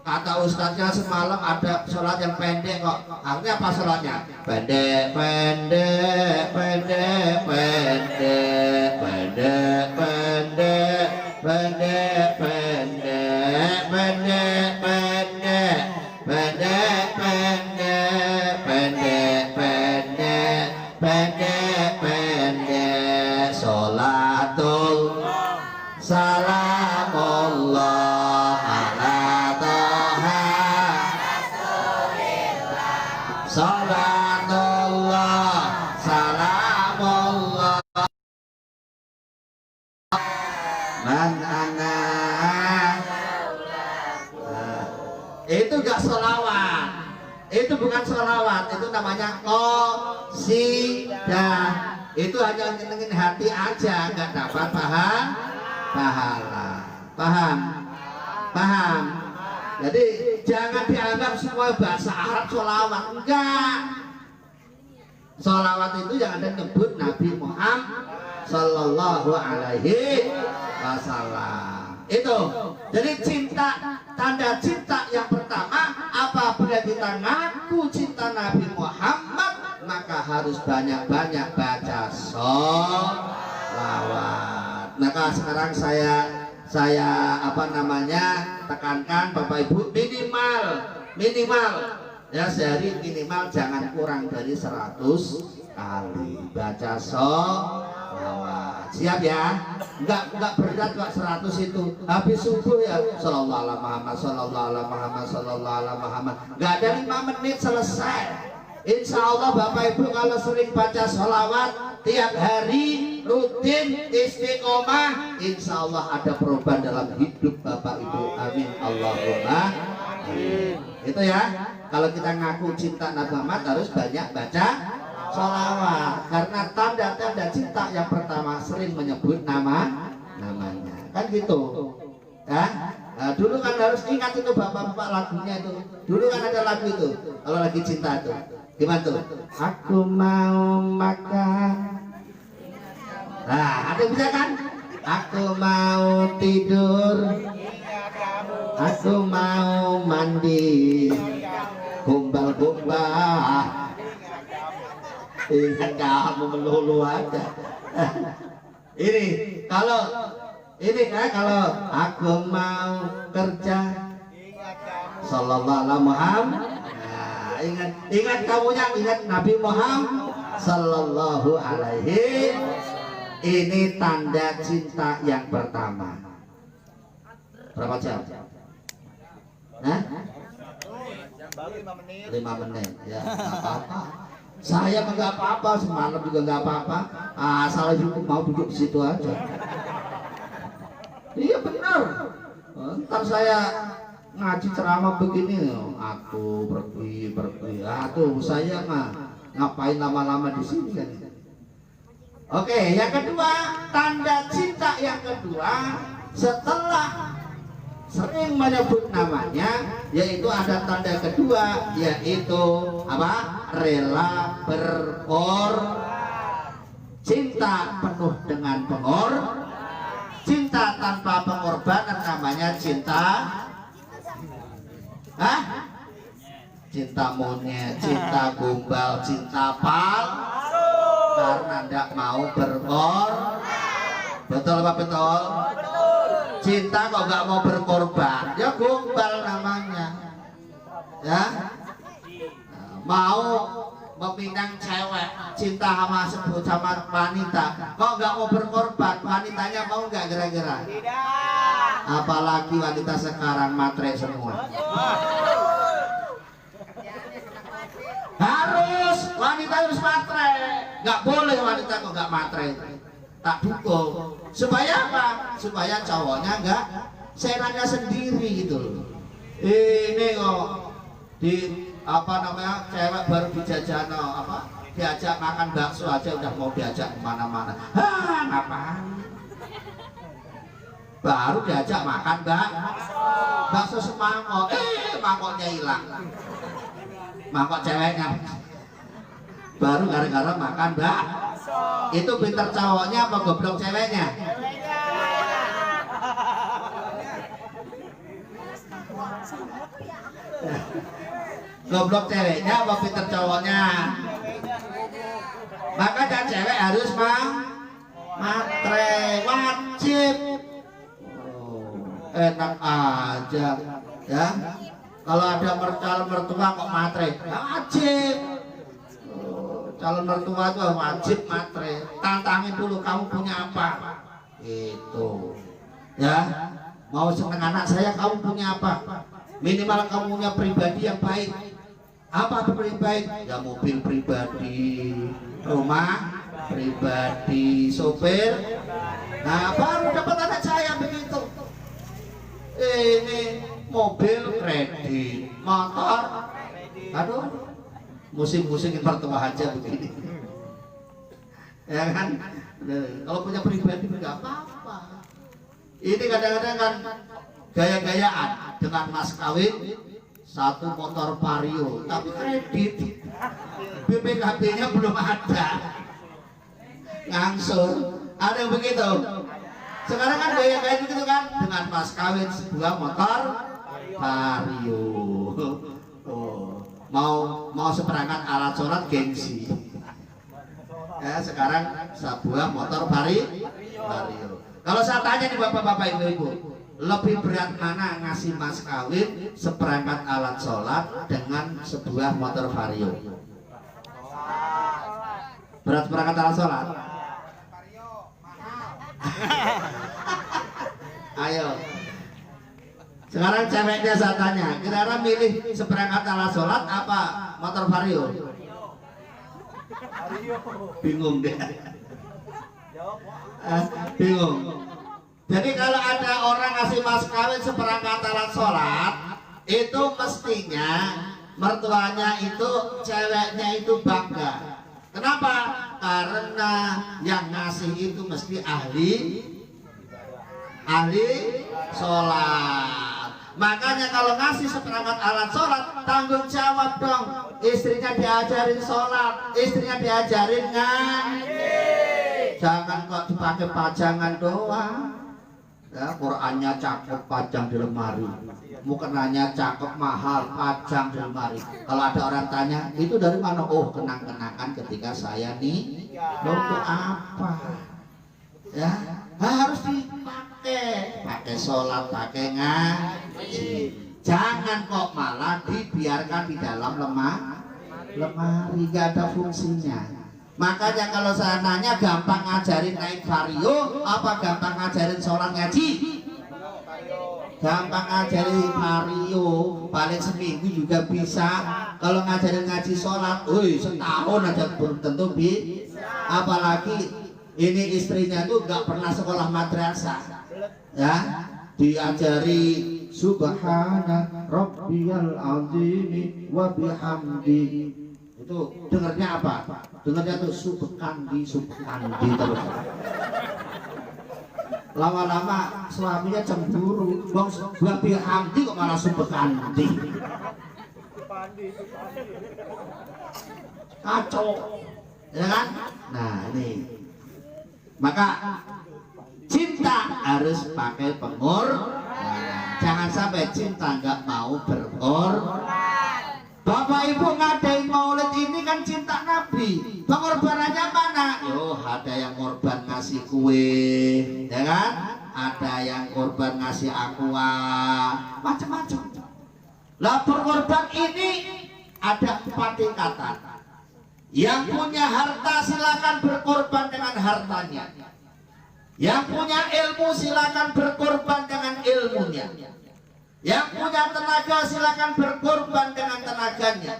Kata ustadznya semalam ada sholat yang pendek kok. Artinya apa sholatnya? Pendek, pendek, pendek, pendek, pendek, pendek, pendek, pendek, pendek, pendek, pendek, pendek, pendek, pendek, pendek, pendek, sholatul salamullah ala toha sholatullah salamullah man ana. Itu gak sholawat, itu bukan sholawat, itu namanya qasidah. Itu hanya nyenengin hati aja, nggak dapat pahala. Paham? Jadi jangan dianggap semua bahasa Arab sholawat, enggak. Sholawat itu yang ada nyebut Nabi Muhammad Sallallahu Alaihi Wasallam. Itu jadi cinta, tanda cinta yang pertama, apabila kita ngaku cinta Nabi Muhammad, maka harus banyak-banyak baca sholawat. Maka sekarang saya tekankan Bapak Ibu, minimal ya sehari minimal jangan kurang dari 100 kali baca sholawat. Siap ya? Enggak berat kok 100 itu. Habis subuh ya sallallahu alaihi Muhammad, sallallahu alaihi Muhammad, sallallahu alaihi Muhammad. Enggak ada 5 menit selesai. Insya Allah Bapak Ibu kalau sering baca sholawat tiap hari rutin istiqomah, insya Allah ada perubahan dalam hidup Bapak Ibu. Amin Allahumma amin. Itu ya, kalau kita ngaku cinta Nabi Muhammad harus banyak baca sholawat, karena tanda-tanda cinta yang pertama sering menyebut namanya, kan gitu ya. Nah, dulu kan harus ingat itu bapak-bapak lagunya itu. Dulu kan ada lagu itu kalau lagi cinta tuh. Gimana tuh? Aku mau makan. Nah, ada bisa kan? Aku mau tidur. Aku mau mandi gombal-gombal. Ingat kamu melulu aja. Ini kalau aku mau kerja sallallahu alaihi Muhammad. Nah, ingat kamunya, ingat Nabi Muhammad sallallahu alaihi. Ini tanda cinta yang pertama. Berapa jam? Nah? 5 menit. Ya, nggak apa-apa. Saya nggak apa-apa, semalam juga nggak apa-apa. Asal mau duduk di situ aja. Iya benar. Ntar saya ngaji ceramah begini, aku pergi. Tuh saya mah ngapain lama-lama di sini kan? Oke, yang kedua, tanda cinta yang kedua setelah sering menyebut namanya, yaitu ada tanda kedua, yaitu apa? Rela cinta penuh dengan cinta tanpa pengorbanan namanya cinta. Cinta monyet, cinta gombal, cinta karena tidak mau betul apa betul? Cinta kok nggak mau berkorban, ya gombal namanya. Ya, mau meminang cewek, cinta sama wanita, kok nggak mau berkorban, wanitanya mau nggak kira-kira? Apalagi wanita sekarang matre semua. Wanita harus matre, nggak boleh wanita kok nggak matre. Tak dukung. Supaya apa? Supaya cowoknya nggak seenaknya sendiri gitu. Ini kok di apa namanya, cewek baru dijajano diajak makan bakso aja udah mau diajak kemana-mana. Ngapain? Baru diajak makan bakso semangkok, mangkoknya hilang. Mangkok ceweknya baru gara-gara makan itu. Pinter cowoknya apa goblok ceweknya? Goblok ceweknya apa pinter cowoknya? Makanya cewek harus matre, wajib. Enak aja ya. Kalau ada calon mertua kok matre, wajib. Calon mertua itu wajib matre. Tantangin dulu, kamu punya apa? Itu ya, mau seneng anak saya, kamu punya apa? Minimal kamu punya pribadi yang baik. Apa pribadi baik? Ya mobil pribadi, rumah pribadi, sopir. Nah baru dapat anak saya begitu. Ini mobil kredit, motor, aduh, musim-musim mertua aja begini. Ya kan? Kalau punya pribadi nggak apa-apa. Ini kadang-kadang kan gaya-gayaan dengan mas kawin, satu motor Vario, tapi kredit, BPKB-nya belum ada, ngangsur, ada yang begitu. Sekarang kan gaya-gaya gitu kan, dengan mas kawin sebuah motor Vario. Mau seperangkat alat sholat gengsi. Ya, sekarang sebuah motor Vario. Kalau saya tanya nih bapak-bapak ibu-ibu, lebih berat mana ngasih mas kawin seperangkat alat sholat dengan sebuah motor Vario? Berat seperangkat alat sholat? Ayo. Sekarang ceweknya saya tanya, kira-kira milih seperangkat alat sholat apa motor Vario? Bingung deh. Bingung. Jadi kalau ada orang ngasih mas kawin seperangkat alat sholat, itu mestinya mertuanya itu, ceweknya itu bangga. Kenapa? Karena yang ngasih itu mesti ahli sholat. Makanya kalau ngasih seperangkat alat sholat, tanggung jawab dong. Istrinya diajarin sholat, istrinya diajarin ngaji. Jangan kok dipakai pajangan doang. Ya, Qurannya cakep pajang di lemari, mukenanya cakep mahal pajang di lemari. Kalau ada orang tanya itu dari mana, oh kenang-kenangan ketika saya nih. Untuk apa ya, harus pakai sholat, pakai ngaji. Jangan kok malah dibiarkan di dalam lemari, gak ada fungsinya. Makanya kalau saya nanya, gampang ngajarin naik vario apa gampang ngajarin sholat ngaji? Gampang ngajarin vario, paling seminggu juga bisa. Kalau ngajarin ngaji sholat, setahun aja belum tentu bisa. Apalagi ini istrinya tuh gak pernah sekolah madrasah, ya, diajari subhana rabbiyal azimi wa bihamdi. Itu dengarnya apa? Dengarnya tuh subkandi terus. Lama-lama suaminya cemburu, bang bihamdi kok malah subkandi. Kacau, ya kan? Nah ini, maka cinta harus pakai pengorbanan. Jangan sampai cinta nggak mau berkorban. Bapak Ibu ngadain maulid ini kan cinta Nabi. Pengorbanannya mana? Yo, ada yang korban ngasih kue, ya kan? Ada yang korban ngasih aqua, macam-macam. Lah berkorban ini ada 4 tingkatan. Yang punya harta silakan berkorban dengan hartanya. Yang punya ilmu silakan berkorban dengan ilmunya. Yang punya tenaga silakan berkorban dengan tenaganya.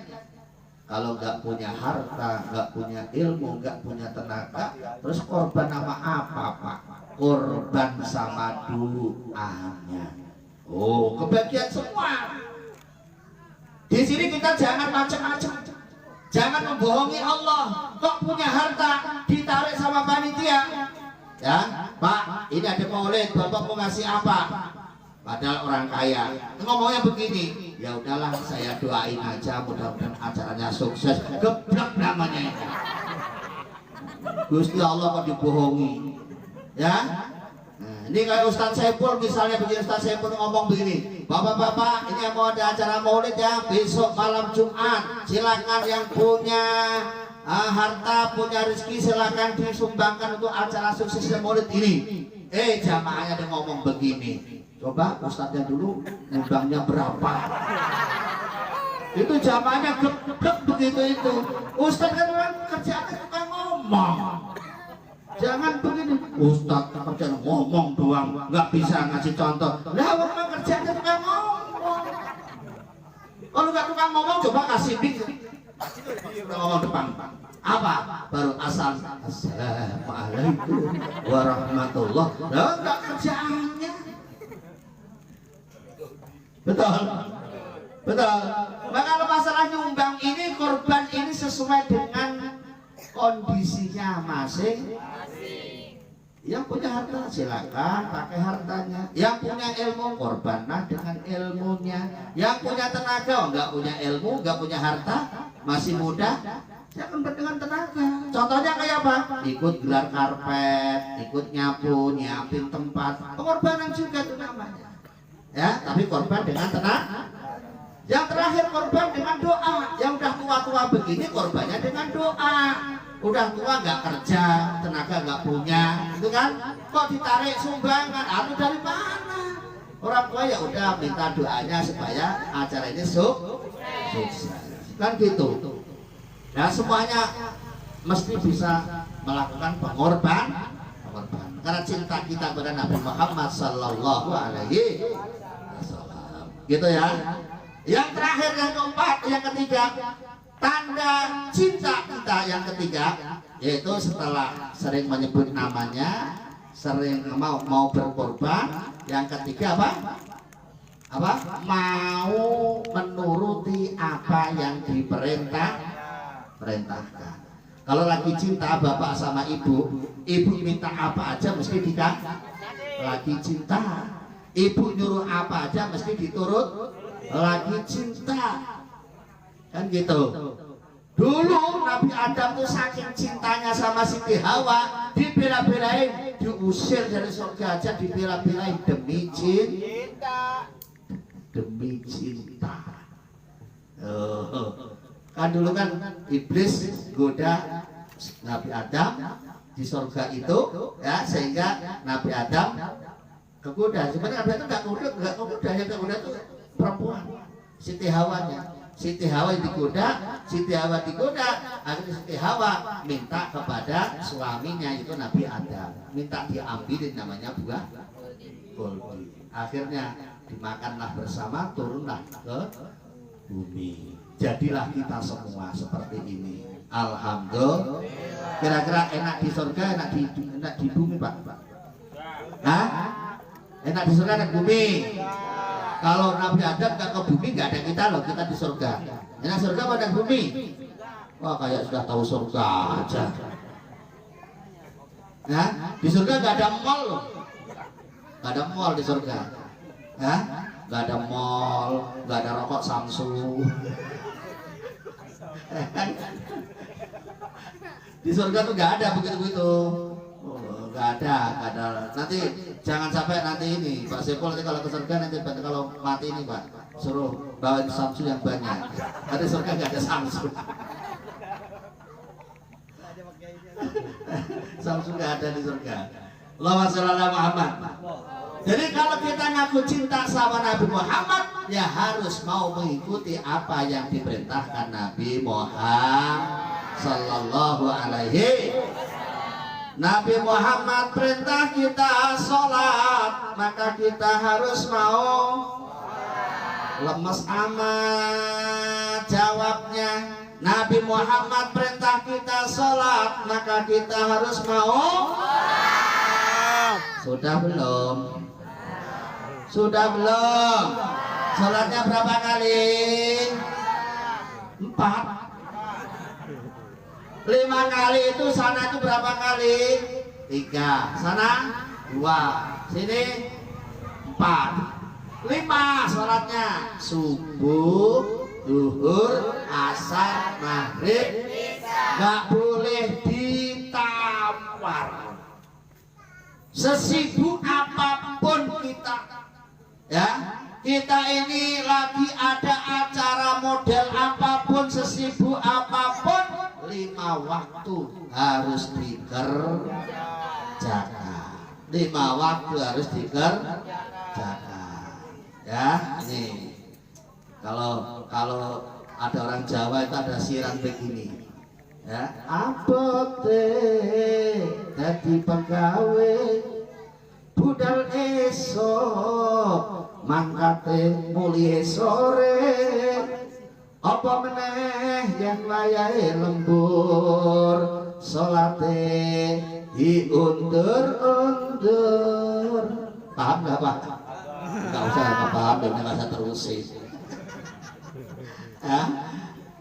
Kalau nggak punya harta, nggak punya ilmu, nggak punya tenaga, terus korban sama apa Pak? Korban sama doanya. Oh, kebagian semua. Di sini kita jangan macam-macam. Jangan membohongi Allah. Kok punya harta ditarik sama panitia? Ya, Pak, ini ada maulid, Bapak mau ngasih apa? Padahal orang kaya ngomongnya begini, ya udahlah saya doain aja mudah-mudahan acaranya sukses. Geblek namanya itu. Gusti Allah kok dibohongi, ya? Nah, ini kayak Ustadz Saiful misalnya begini, Ustadz Saiful ngomong begini, bapak-bapak ini mau ada acara maulid ya besok malam Jumat, silakan yang punya harta, punya rezeki silakan disumbangkan untuk acara sukses maulid ini. Jamaahnya ada ngomong begini. Coba ustadznya dulu nyumbangnya berapa? Itu jamaahnya geblek begitu itu. Ustadz kan orang kerjaannya suka ngomong. Jangan begini. Ustadz kerjaan ngomong doang, nggak bisa ngasih contoh. Lah orang kerjaannya suka ngomong. Kalau nggak tukang ngomong, coba kasih mic. Ngomong depan. Apa? Baru asal assalamualaikum warahmatullah. Lah nggak kerjaannya. Betul, betul. Maka kalau masalah nyumbang ini, korban ini sesuai dengan kondisinya masing. Yang punya harta silakan pakai hartanya. Yang punya ilmu korbanlah dengan ilmunya. Yang punya tenaga, nggak punya ilmu, nggak punya harta, masih muda, jangan dengan tenaga. Contohnya kayak apa? Ikut gelar karpet, ikut nyapu, nyiapin tempat. Pengorbanan juga itu namanya. Ya, tapi korban dengan tenaga. Yang terakhir korban dengan doa. Yang udah tua-tua begini korbannya dengan doa. Udah tua nggak kerja, tenaga nggak punya, itu kan? Kok ditarik sumbangan? Atau dari mana? Orang tua ya udah minta doanya supaya acara ini sukses. Kan gitu. Nah semuanya mesti bisa melakukan pengorbanan. Karena cinta kita kepada Nabi Muhammad Sallallahu Alaihi Wasallam, gitu ya. Yang terakhir, yang keempat, yang ketiga, tanda cinta kita yang ketiga, yaitu setelah sering menyebut namanya, sering mau berkorban. Yang ketiga apa? Mau menuruti apa yang diperintahkan. Kalau lagi cinta bapak sama ibu minta apa aja mesti dikasih. Lagi cinta, ibu nyuruh apa aja mesti diturut. Lagi cinta, kan gitu. Dulu Nabi Adam tuh saking cintanya sama Siti Hawa, dibela-belain diusir dari surga aja dibela-belain demi cinta. Demi cinta. Kan dulu kan iblis goda Nabi Adam di surga itu, ya, sehingga Nabi Adam kegoda. Sebenarnya Nabi Adam nggak kegoda, yang kegoda itu perempuan, Siti Hawanya. Siti Hawa digoda, akhirnya Siti Hawa minta kepada suaminya itu Nabi Adam, minta diambilin namanya buah goldi. Akhirnya dimakanlah bersama, turunlah ke bumi. Jadilah kita semua seperti ini. Alhamdulillah. Kira-kira enak di surga, enak di bumi, Pak? Hah? Enak di surga, enak di bumi? Kalau Nabi Adam nggak ke bumi, nggak ada kita loh, kita di surga. Enak surga pada bumi. Wah, kayak sudah tahu surga aja. Nah, di surga nggak ada mall loh, nggak ada mall di surga. Hah? Nggak ada mall, nggak ada rokok Samsu. Di surga tuh nggak ada begitu-begitu. Nggak ada. Nanti jangan sampai nanti ini Pak Sepol nanti kalau ke surga, nanti kalau mati ini Pak suruh bawain Samsu yang banyak. Nanti surga nggak ada Samsu. Samsu nggak ada di surga. Allahumma sholli ala Muhammad. Jadi kalau kita ngaku cinta sama Nabi Muhammad, ya harus mau mengikuti apa yang diperintahkan Nabi Muhammad sallallahu alaihi. Nabi Muhammad perintah kita sholat, maka kita harus mau. Lemes amat jawabnya. Nabi Muhammad perintah kita sholat, maka kita harus mau. Sudah belum? Sudah belum? Sholatnya berapa kali? 4. 5 kali itu, sana itu berapa kali? 3. Sana 2. Sini 4. 5 sholatnya. Subuh, zuhur, asar, maghrib. Gak boleh ditawar. Sesibuk apapun kita, ya, kita ini lagi ada acara model apapun, sesibuk apapun, 5 waktu harus dikerjakan. 5 waktu harus dikerjakan. Ya, ini kalau ada orang Jawa itu ada siran begini. Ya, abote dadi pegawai budal esok mangkate mulih sore. Apa meneh yang wayahe lembur salate diundur-undur. Paham nggak Pak? Nggak usah paham, nggak usah terusin. Ya,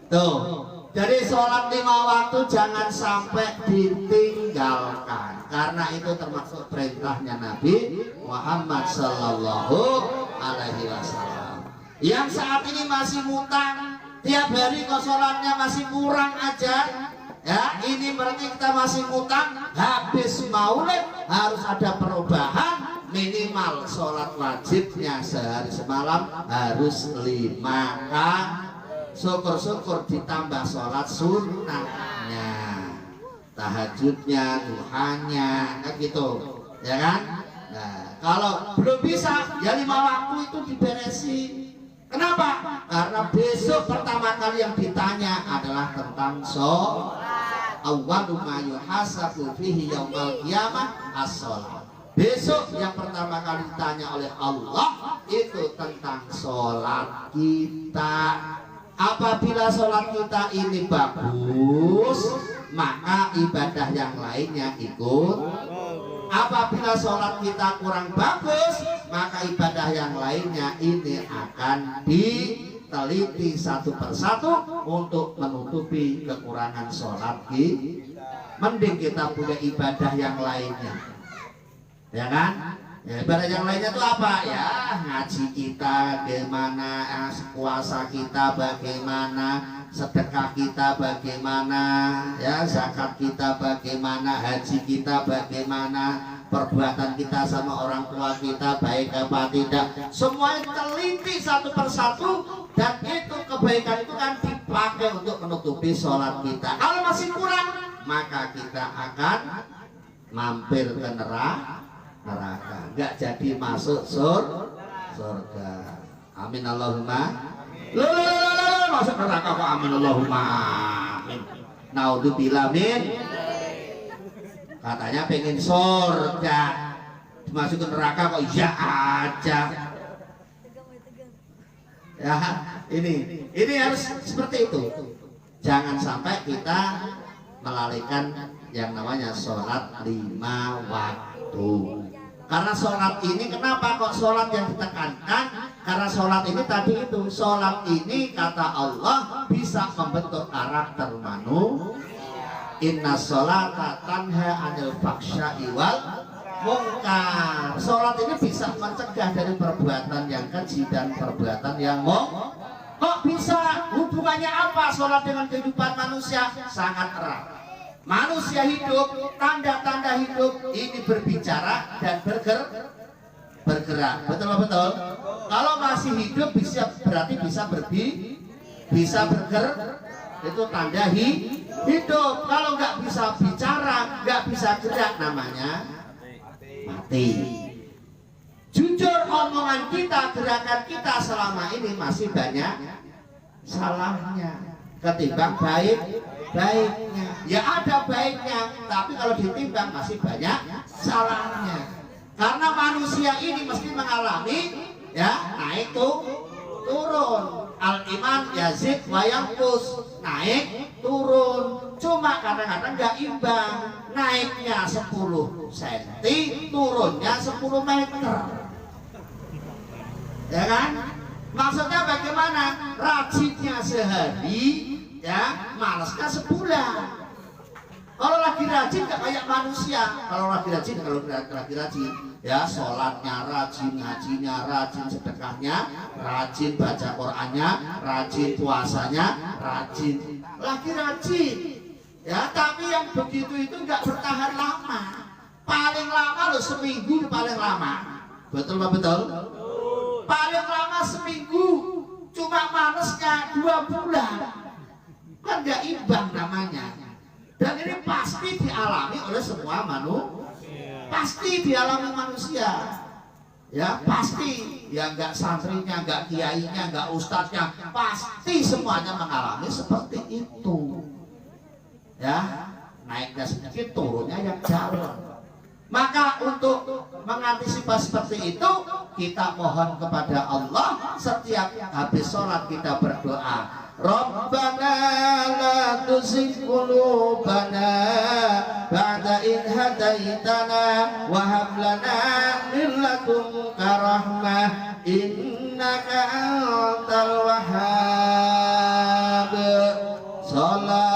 tuh. Jadi sholat 5 waktu jangan sampai ditinggalkan, karena itu termasuk perintahnya Nabi Muhammad Sallallahu Alaihi Wasallam. Yang saat ini masih ngutang, tiap hari kok sholatnya masih kurang aja, ya ini berarti kita masih ngutang. Habis maulid harus ada perubahan, minimal sholat wajibnya sehari semalam harus 5 kali. Syukur-syukur ditambah sholat sunnahnya, tahajudnya, duhanya, kan gitu, ya kan? Nah, kalau belum bisa, ya 5 waktu itu diberesi. Kenapa? Karena besok pertama kali yang ditanya adalah tentang sholat. Awwalu ma yuhasabu fihi yaumal qiyamah as-sholat. Besok yang pertama kali ditanya oleh Allah itu tentang sholat kita. Apabila sholat kita ini bagus, maka ibadah yang lainnya ikut. Apabila sholat kita kurang bagus, maka ibadah yang lainnya ini akan diteliti satu persatu untuk menutupi kekurangan sholat kita. Mending kita punya ibadah yang lainnya, ya kan? Ya, ibadah yang lainnya itu apa? Ya, ngaji kita bagaimana, puasa kita bagaimana, sedekah sedekah kita bagaimana, ya zakat kita bagaimana, haji kita bagaimana, perbuatan kita sama orang tua kita baik apa tidak, semuanya teliti satu persatu, dan itu kebaikan itu kan dipakai untuk menutupi sholat kita. Kalau masih kurang, maka kita akan mampir ke neraka, nggak jadi masuk surga. Amin Allahumma. Loh, masuk neraka kok amin Allahumma amin. Naudzubillah min. Katanya pengen surga, dimasukin neraka kok iya aja. Ya, ini harus seperti itu. Jangan sampai kita melalaikan yang namanya sholat 5 waktu. Karena sholat ini, kenapa kok sholat yang ditekankan? Karena sholat ini tadi itu, sholat ini kata Allah bisa membentuk karakter manusia. Inna sholata tanha anil faksya'i wal munkar. Sholat ini bisa mencegah dari perbuatan yang keji dan perbuatan yang kok bisa? Hubungannya apa sholat dengan kehidupan manusia? Sangat erat. Manusia hidup, tanda-tanda hidup ini berbicara dan bergerak. Betul. Kalau masih hidup berarti bisa bergerak. Itu tanda hidup. Kalau nggak bisa bicara, nggak bisa gerak, namanya mati. Jujur omongan kita, gerakan kita selama ini masih banyak salahnya ketimbang baiknya. Ya ada baiknya, tapi kalau ditimbang masih banyak salahnya. Karena manusia ini mesti mengalami ya naik turun. Al-iman yazid wa yanqus, naik turun. Cuma kadang-kadang nggak imbang, naiknya 10 cm, turunnya 10 meter. Ya kan? Maksudnya bagaimana? Rajinnya sehari, ya malesnya sebulan. Kalau lagi rajin gak kayak manusia. Kalau lagi rajin, ya sholatnya rajin, ngajinya rajin, sedekahnya rajin, baca Qur'annya rajin, puasanya rajin. Lagi rajin, ya tapi yang begitu itu nggak bertahan lama. Paling lama loh seminggu, paling lama. Betul Pak, betul? Paling lama seminggu, cuma malesnya 2 bulan. Kan nggak imbang namanya. Dan ini pasti dialami oleh semua manusia. Pasti dialami manusia. Ya pasti. Ya nggak santrinya, nggak kiainya, nggak ustadznya, pasti semuanya mengalami seperti itu. Ya naiknya sedikit, turunnya yang jauh. Maka untuk mengantisipasi seperti itu, kita mohon kepada Allah setiap habis sholat kita berdoa. Rabbana la tuzigh qulubana ba'da idh hadaitana wa hab lana min ladunka rahmah innaka antal wahhab. Salatullah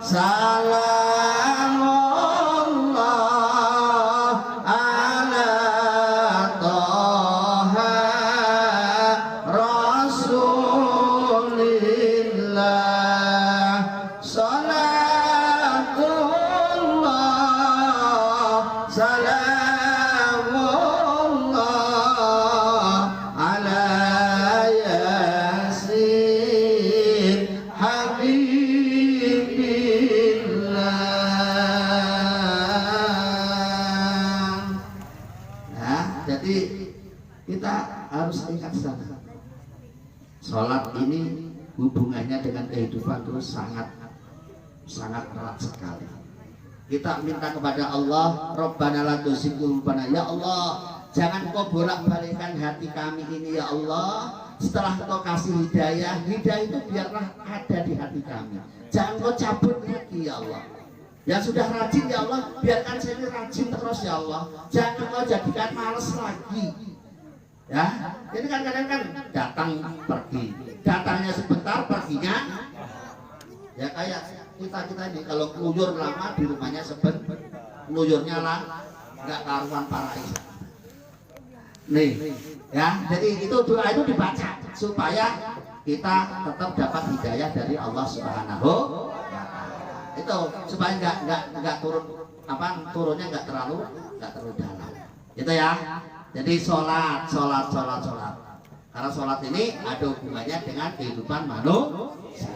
salamullah ala Toha Rasulillah. Salatullah salamullah ala Yasin Habibillah. Nah, jadi kita harus ingat sana. Sholat ini hubungannya dengan kehidupan terus sangat erat sekali. Kita minta kepada Allah, Rabbana la tuzigh qulubana, ya Allah, jangan kau bolak-balikkan hati kami ini ya Allah. Setelah kau kasih hidayah itu biarlah ada di hati kami. Jangan kau cabut lagi ya Allah. Yang sudah rajin ya Allah, biarkan saya ini rajin terus ya Allah. Jangan kau jadikan males lagi. Ya, ini kan kadang-kadang datang pergi, datangnya sebentar, perginya ya kayak kita ini kalau keluyur lama di rumahnya keluyurnya lah nggak karuan para isa. Nih, ya. Jadi itu doa itu dibaca supaya kita tetap dapat hidayah dari Allah Subhanahu wa Ta'ala. Itu supaya nggak turun turunnya nggak terlalu dalam. Itu ya. Jadi sholat. Karena sholat ini ada hubungannya dengan kehidupan manusia.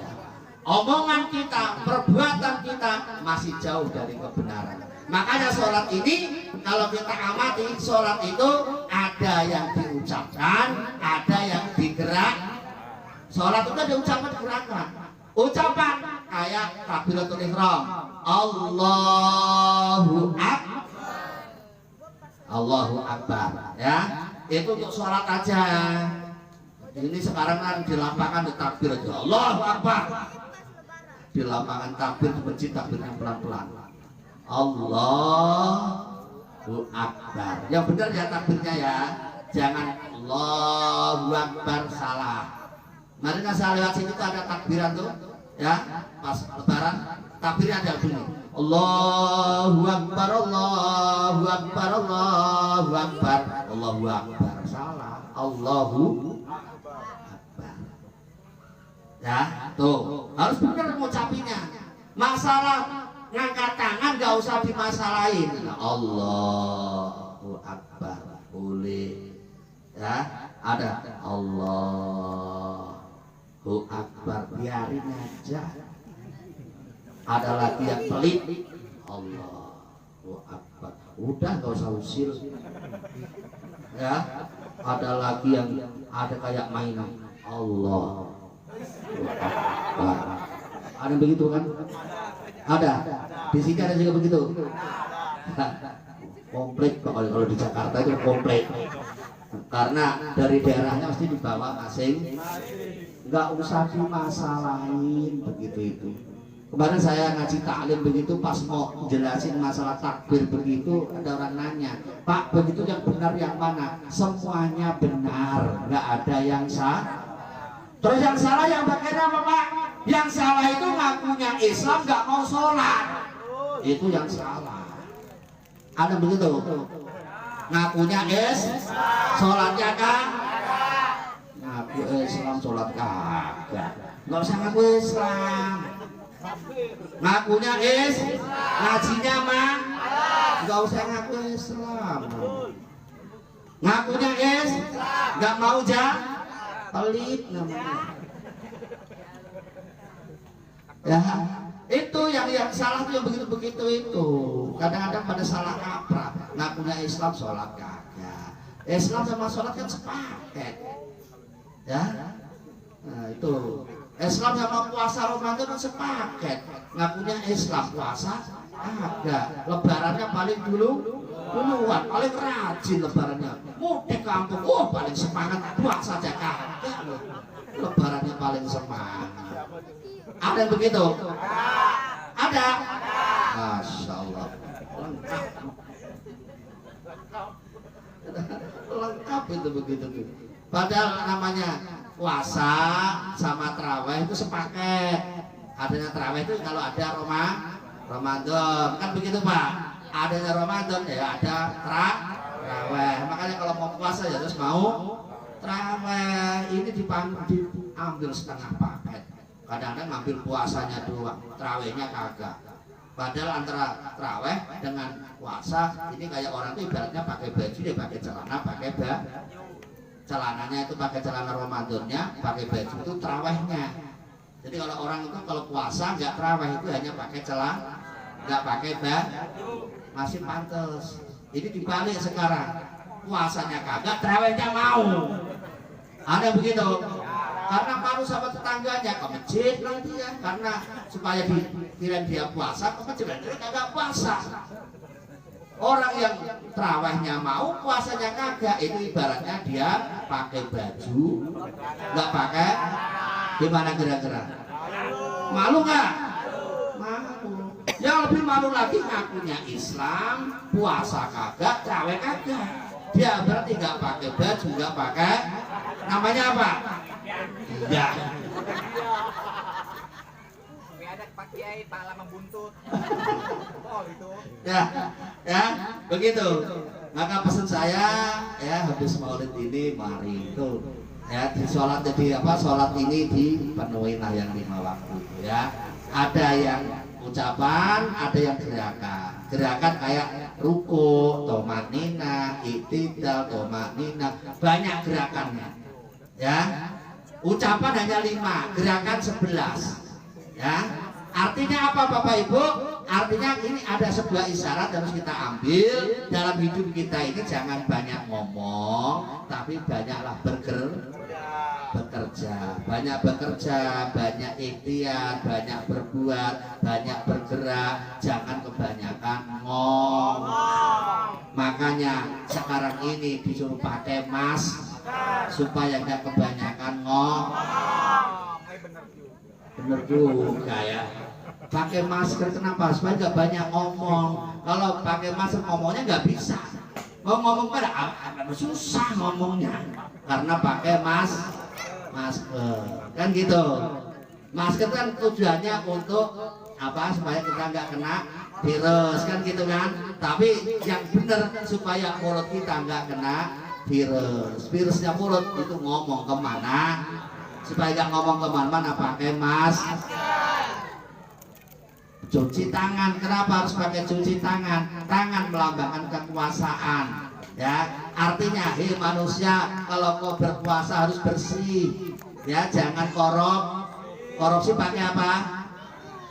Omongan kita, perbuatan kita masih jauh dari kebenaran. Makanya sholat ini kalau kita amati, sholat itu ada yang diucapkan, ada yang digerak. Sholat itu ada ucapan gerakan. Ucapan kayak takbiratul ihram, Allahu Akbar, ya. Itu untuk sholat aja. Ini sekarang kan di lapangan takbir aja, Allahu Akbar. Di lapangan takbir di masjid takbirnya pelan-pelan, Allahu Akbar. Yang benar ya takbirnya ya, jangan Allahu Akbar salah. Mari saya lewat sini tuh ada takbiran tuh, ya pas lebaran takbirnya ada bunyi Allahu Akbar, Allahu Akbar, Allahu Akbar, Allahu Akbar salah, Allahu Akbar. Ya tuh harus benar mengucapinya. Masalah ngangkat tangan gak usah dimasalahin. Allahu Akbar boleh, ya ada Allahu Akbar biarin aja. Ada lagi yang pelit, Allahu Akbar udah gak usah usil, ya. Ada lagi yang ada kayak mainan, Allahu Akbar. Ada yang begitu kan? Ada. Di sini ada juga begitu. Komplit pokoknya kalau di Jakarta itu komplit. Karena dari daerahnya pasti dibawa masing, nggak usah dimasalahin begitu itu. Kemarin saya ngaji taklim begitu, pas mau jelasin masalah takbir begitu, ada orang nanya, Pak begitu yang benar yang mana? Semuanya benar, nggak ada yang salah. Terus yang salah yang bagian apa Pak? Yang salah itu ngakunya Islam nggak mau sholat, itu yang salah. Ada begitu? Ngakunya sholatnya kan? Ngaku Islam sholat kagak. Nggak usah ngaku Islam. Ngakunya ngajinya mah nggak usah ngaku Islam. Ngakunya nggak mau pelit namanya. Ya itu yang salah tuh yang begitu itu. Kadang-kadang pada salah kaprah. Ngakunya Islam sholat kagak. Islam sama sholat kan sepaket, ya. Nah itu Islam sama puasa Ramadan kan sepaket. Ngakunya Islam puasa kagak. Lebarannya paling duluan, paling rajin lebarannya. Mudik kampung, paling semangat. Puasa aja kagak loh. Lebarannya paling semangat. Ada yang begitu? Ada. Masya Allah. Lengkap itu begitu. Padahal namanya puasa sama tarawih itu sepaket. Adanya tarawih itu kalau ada Ramadan kan begitu Pak. Adanya Ramadan ya ada tarawih. Makanya kalau mau puasa ya terus mau tarawih. Ini diambil setengah paket. Kadang-kadang ngambil puasanya doang, tarawihnya kagak. Padahal antara tarawih dengan puasa ini kayak orang itu ibaratnya pakai baju dia pakai celana, pakai celananya itu pakai celana Ramadannya, pakai baju itu tarawihnya. Jadi kalau orang itu kalau puasa nggak tarawih itu hanya pakai celana, nggak pakai masih pantas. Ini dibalik sekarang, puasanya kagak, tarawihnya mau. Ada begitu? Karena malu sama tetangganya ke masjid nanti ya, karena supaya dikira dia puasa ke masjid dia kagak puasa. Orang yang tarawihnya mau puasanya kagak, itu ibaratnya dia pakai baju nggak pakai, gimana kira-kira? Malu nggak? Malu. Yang lebih malu lagi ngakunya Islam, puasa kagak, tarawih kagak. Dia berarti nggak pakai baju, nggak pakai, namanya apa? Ya. Ada Pak Kiai pala membuntut. Oh itu. Ya, begitu. Maka pesan saya ya habis maulid ini mari itu ya di sholat jadi apa sholat ini dipenuhi lah yang 5 waktu ya. Ada yang ucapan, ada yang gerakan. Gerakan kayak ruku, tomanina, iktidal, tomanina, banyak gerakannya. Ya. Ucapan hanya 5, gerakan 11. Ya. Artinya apa Bapak Ibu? Artinya ini ada sebuah isyarat yang harus kita ambil dalam hidup kita ini. Jangan banyak ngomong, tapi banyaklah bekerja, banyak bekerja, banyak ikhtiar, banyak berbuat, banyak bergerak, jangan kebanyakan ngomong. Makanya sekarang ini disuruh pakai mask supaya nggak kebanyakan ngomong. Bener juga ya. Pakai masker kenapa? Supaya nggak banyak ngomong. Kalau pakai masker ngomongnya nggak bisa. Mau ngomong pada susah ngomongnya karena pakai masker. Kan gitu. Masker kan tujuannya untuk apa? Supaya kita nggak kena virus kan gitu kan. Tapi yang benar supaya mulut kita nggak kena virus. Virusnya mulut itu ngomong kemana? Supaya nggak ngomong kemana-mana pakai masker. Cuci tangan, kenapa harus pakai cuci tangan? Tangan melambangkan kekuasaan. Ya, artinya, hei manusia, kalau kau berpuasa harus bersih. Ya, jangan korupsi pakai apa?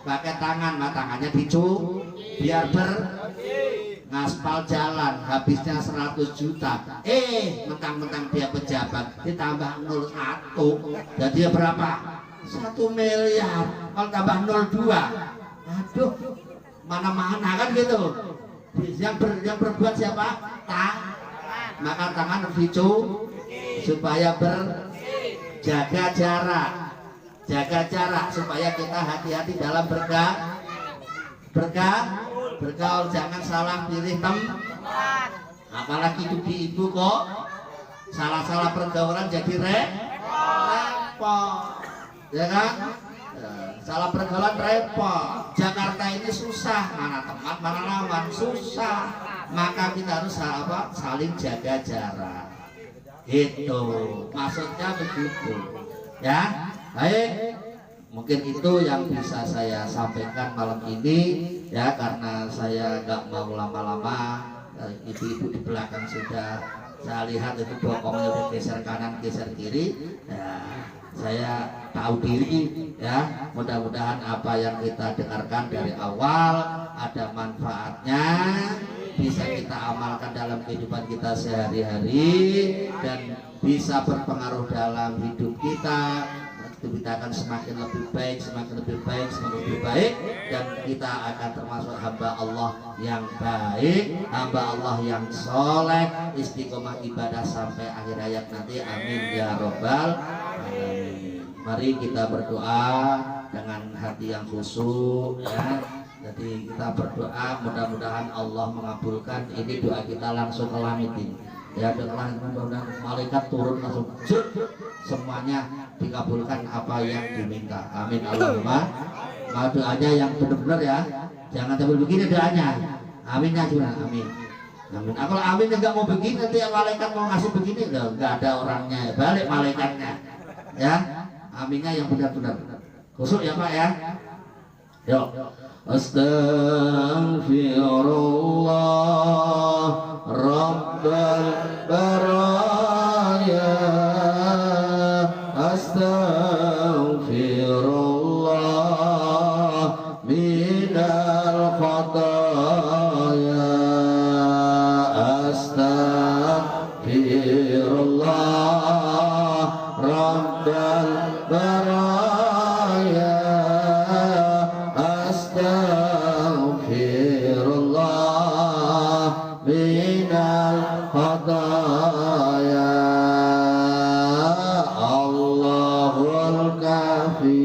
Pakai tangan, nah tangannya biar ngaspal jalan, habisnya 100 juta. Mentang-mentang dia pejabat, ditambah 01, jadi dia berapa? 1 miliar. Kalau tambah 02. Aduh, mana-mana kan gitu. Yang berbuat siapa? Maka tangan harus supaya berjaga jarak supaya kita hati-hati dalam bergaul, jangan salah pilih tempat. Apalagi ibu kok salah pergaulan jadi repot, ya kan? Salah pergaulan repot. Jakarta ini susah, mana teman, mana lawan, susah. Maka kita harus saling jaga jarak. Itu maksudnya begitu. Ya, baik. Mungkin itu yang bisa saya sampaikan malam ini. Ya, karena saya nggak mau lama-lama. Ibu-ibu di belakang sudah saya lihat itu bokongnya udah geser kanan, geser kiri. Ya, saya tahu diri ya, mudah-mudahan apa yang kita dengarkan dari awal ada manfaatnya, bisa kita amalkan dalam kehidupan kita sehari-hari dan bisa berpengaruh dalam hidup kita. Kita akan semakin lebih baik, semakin lebih baik, dan kita akan termasuk hamba Allah yang baik, hamba Allah yang soleh, istiqomah ibadah sampai akhir hayat nanti. Amin ya robbal alamin. Mari kita berdoa dengan hati yang khusyuk ya. Jadi kita berdoa mudah-mudahan Allah mengabulkan. Ini doa kita langsung ke langit ini. Ya, mudah-mudahan malaikat turun langsung. Semuanya dikabulkan apa yang diminta. Amin Allahumma. Mau doanya yang benar-benar ya. Jangan sambil begini doanya. Aminnya juga. Amin. Amin. Kalau amin nggak mau begini, nanti yang malaikat mau ngasih begini, loh, nggak ada orangnya. Balik malaikatnya. Ya. Aminnya yang benar-benar. Khusyuk ya Pak ya. Yuk. Astaghfirullah Rabbal baraya. Astaghfirullah minal khataya. Astaghfirullah Rabbal baraya. Astaghfirullah minal khataya. Allahul kafi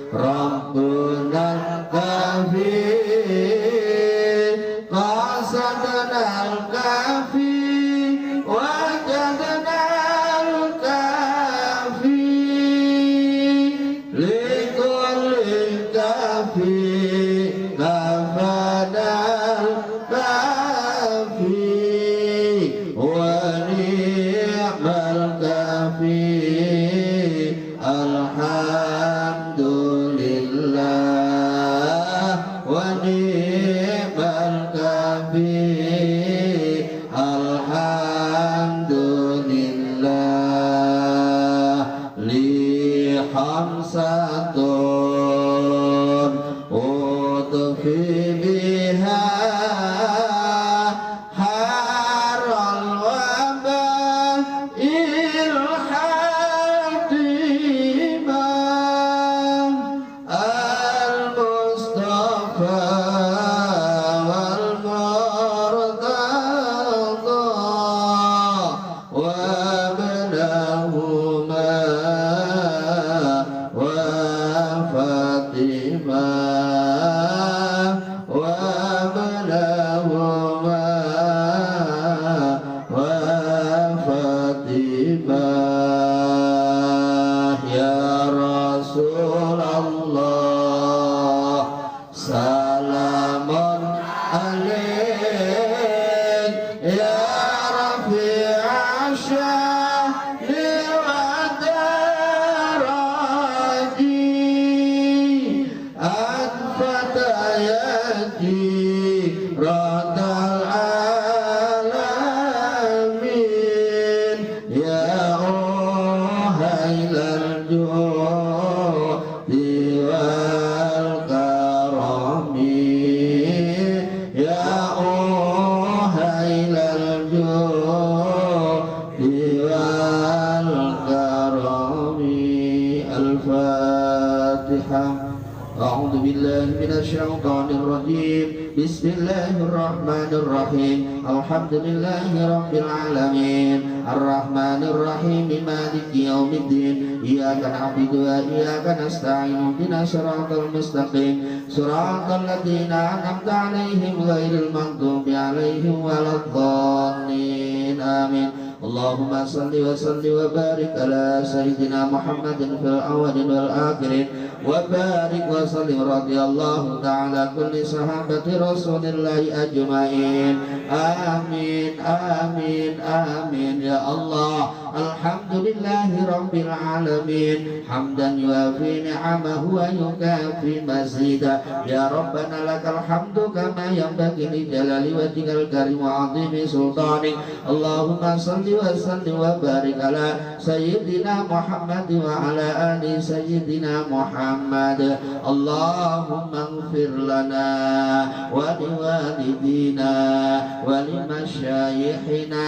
Rabbunal kafi qasadanal kafi wajadnal kafi khamsatun utfi biha haral waba'il hadimah al-Mustafa wal Murtada wa ibnahuma wa Fatimah wa ibnahuma wa Fatimah ya Rasulullah salamun alaik ya Rafi'a syahli wa daraji anfatayati radal alamin ya uhailal judi wal karami ya uhailal judi wal karami al-Fatihah. أعوذ بالله من الشيطان الرجيم بسم الله الرحمن الرحيم الحمد لله رب العالمين الرحمن الرحيم مالك يوم الدين إياك نعبد وإياك نستعين اهدنا الصراط المستقيم صراط الذين أنعمت عليهم غير المغضوب عليهم ولا الضالين آمين اللهم صل وسلم وبارك على سيدنا محمد في الأولين والآخرين وبارك وسلم رضي الله تعالى كل صحابة رسول الله أجمعين آمين آمين آمين يا الله الحمد لله رب العالمين حمدا يوافي نعمه ويكافي مزيدا يا ربنا لك الحمد كما ينبغي لجلال وجهك الكريم وعظيم سلطانك اللهم صل وسلم وبارك على سيدنا محمد وعلى آل سيدنا محمد اللهم اغفر لنا ولوالدينا ولمشايخنا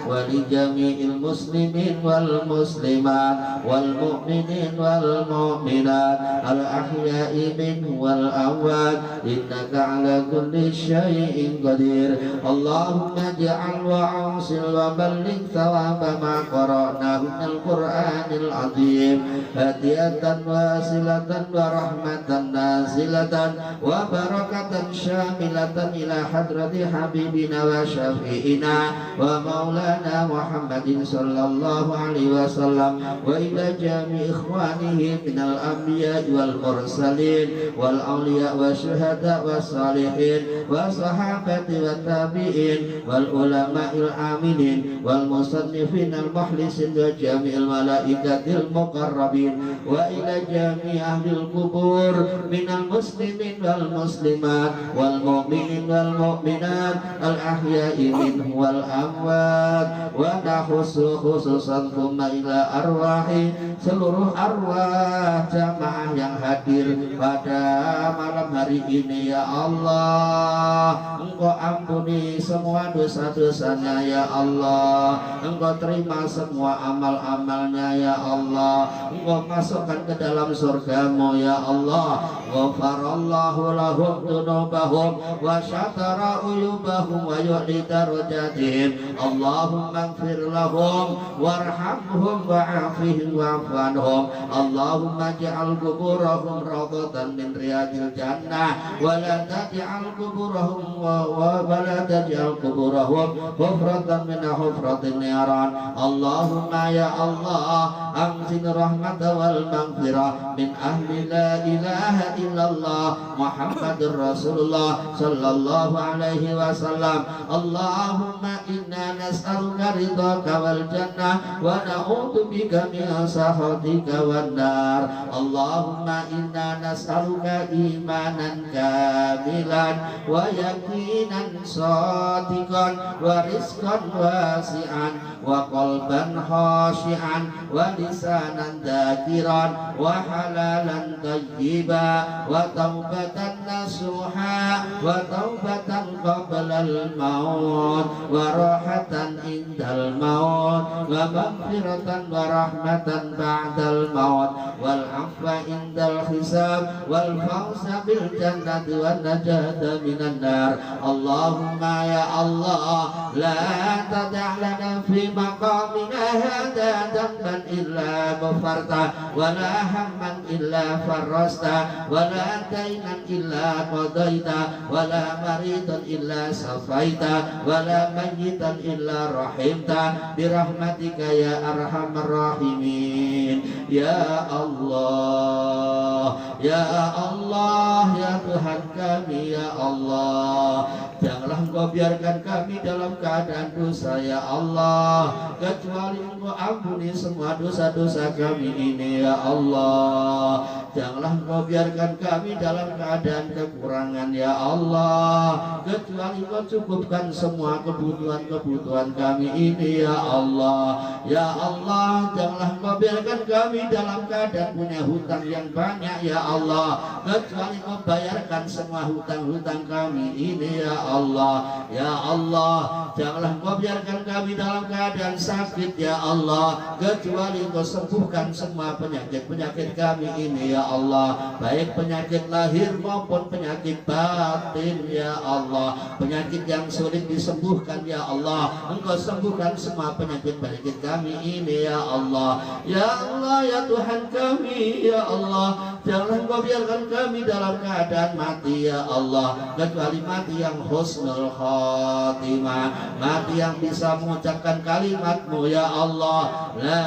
ولجميع المسلمين والمسلمات والمؤمنين والمؤمنات الأحياء منهم والأموات إنك على كل شيء قدير اللهم اجعل وأوصل وبلغ ثواب ما قرأناه من القرآن العظيم هدية واصلة ورحمة نازلة وبركة شاملة إلى حضرة حبيبنا وشفيعنا ومولانا محمد صلى الله عليه وسلم وإلى جميع إخوانه من الأنبياء والمرسلين والأولياء والشهداء والصالحين والصحابة والتابعين والعلماء العاملين والمصنفين المخلصين وجميع الملائكة المقربين وإلى جميع أهل القبور من المسلمين والمسلمات والمؤمنين والمؤمنات الأحياء منهم والأموات ونخص خصوصا ثم إلى أرواح seluruh arwah jamaah yang hadir pada malam hari ini ya Allah. Engkau ampuni semua dosa-dosanya ya Allah. Engkau terima semua amal-amalnya ya Allah. Engkau masukkan ke dalam surgamu ya Allah. Ghafarallahu lahum dzunubahum wa syatara uyubahum wa yu'li darajatihim. Allahumma ighfir lahum warhamhum wa'afihim wa'fu anhum. Allahumma ja'al kuburahum rawdatan min riyadil jannah wa la taj'al kuburahum wa la taj'al kuburahum hufratan min hufratin niran. Allahumma ya Allah anzil rahmata wal maghfirah min ahli la ilaha illallah Muhammadur Rasulullah sallallahu alaihi wasallam. Allahumma inna nas'aluka ridhaka wal jannah wa na'udzubika min sakhatika wan nar. Allahumma inna nas'aluka imanan kamilan wa yaqinan shadiqan wa rizqan wasi'an wa qalban khashi'an wa ولسانا ذاكرا وحلالا طيبا وتوبة نصوحا وتوبة قبل الموت وراحة عند الموت ومغفرة ورحمة بعد الموت والعفو عند الحساب والفوز بالجنة والنجاة من النار. اللهم يا الله لا تدع لنا في مقامنا هذا ذنبا إلا غفرته ولا هما إلا فرجته ولا دينا إلا قضيته ولا مريضا إلا شفيته ولا ميتا إلا رحمته برحمتك يا أرحم الراحمين. Ya Allah, ya Allah, ya Tuhan kami, ya Allah, janganlah Engkau biarkan kami dalam keadaan dosa, ya Allah, kecuali Engkau ampuni semua dosa-dosa kami ini, ya Allah. Janganlah Engkau biarkan kami dalam keadaan kekurangan, ya Allah, kecuali Engkau cukupkan semua kebutuhan-kebutuhan kami ini, ya Allah. Ya Allah, janganlah Engkau biarkan kami dalam keadaan punya hutang yang banyak, ya Allah, kecuali Engkau bayarkan semua hutang-hutang kami ini, ya Allah. Ya Allah, janganlah Engkau biarkan kami dalam keadaan sakit, ya Allah, kecuali Engkau sembuhkan semua penyakit-penyakit kami ini, ya Allah, baik penyakit lahir maupun penyakit batin, ya Allah. Penyakit yang sulit disembuhkan, ya Allah, Engkau sembuhkan semua penyakit-penyakit kami ini, ya Allah. Ya Allah, ya Tuhan kami, ya Allah, janganlah Engkau biarkan kami dalam keadaan mati, ya Allah, kecuali mati yang husnul khatimah, mati yang bisa mengucapkan kalimat-Mu, ya Allah, la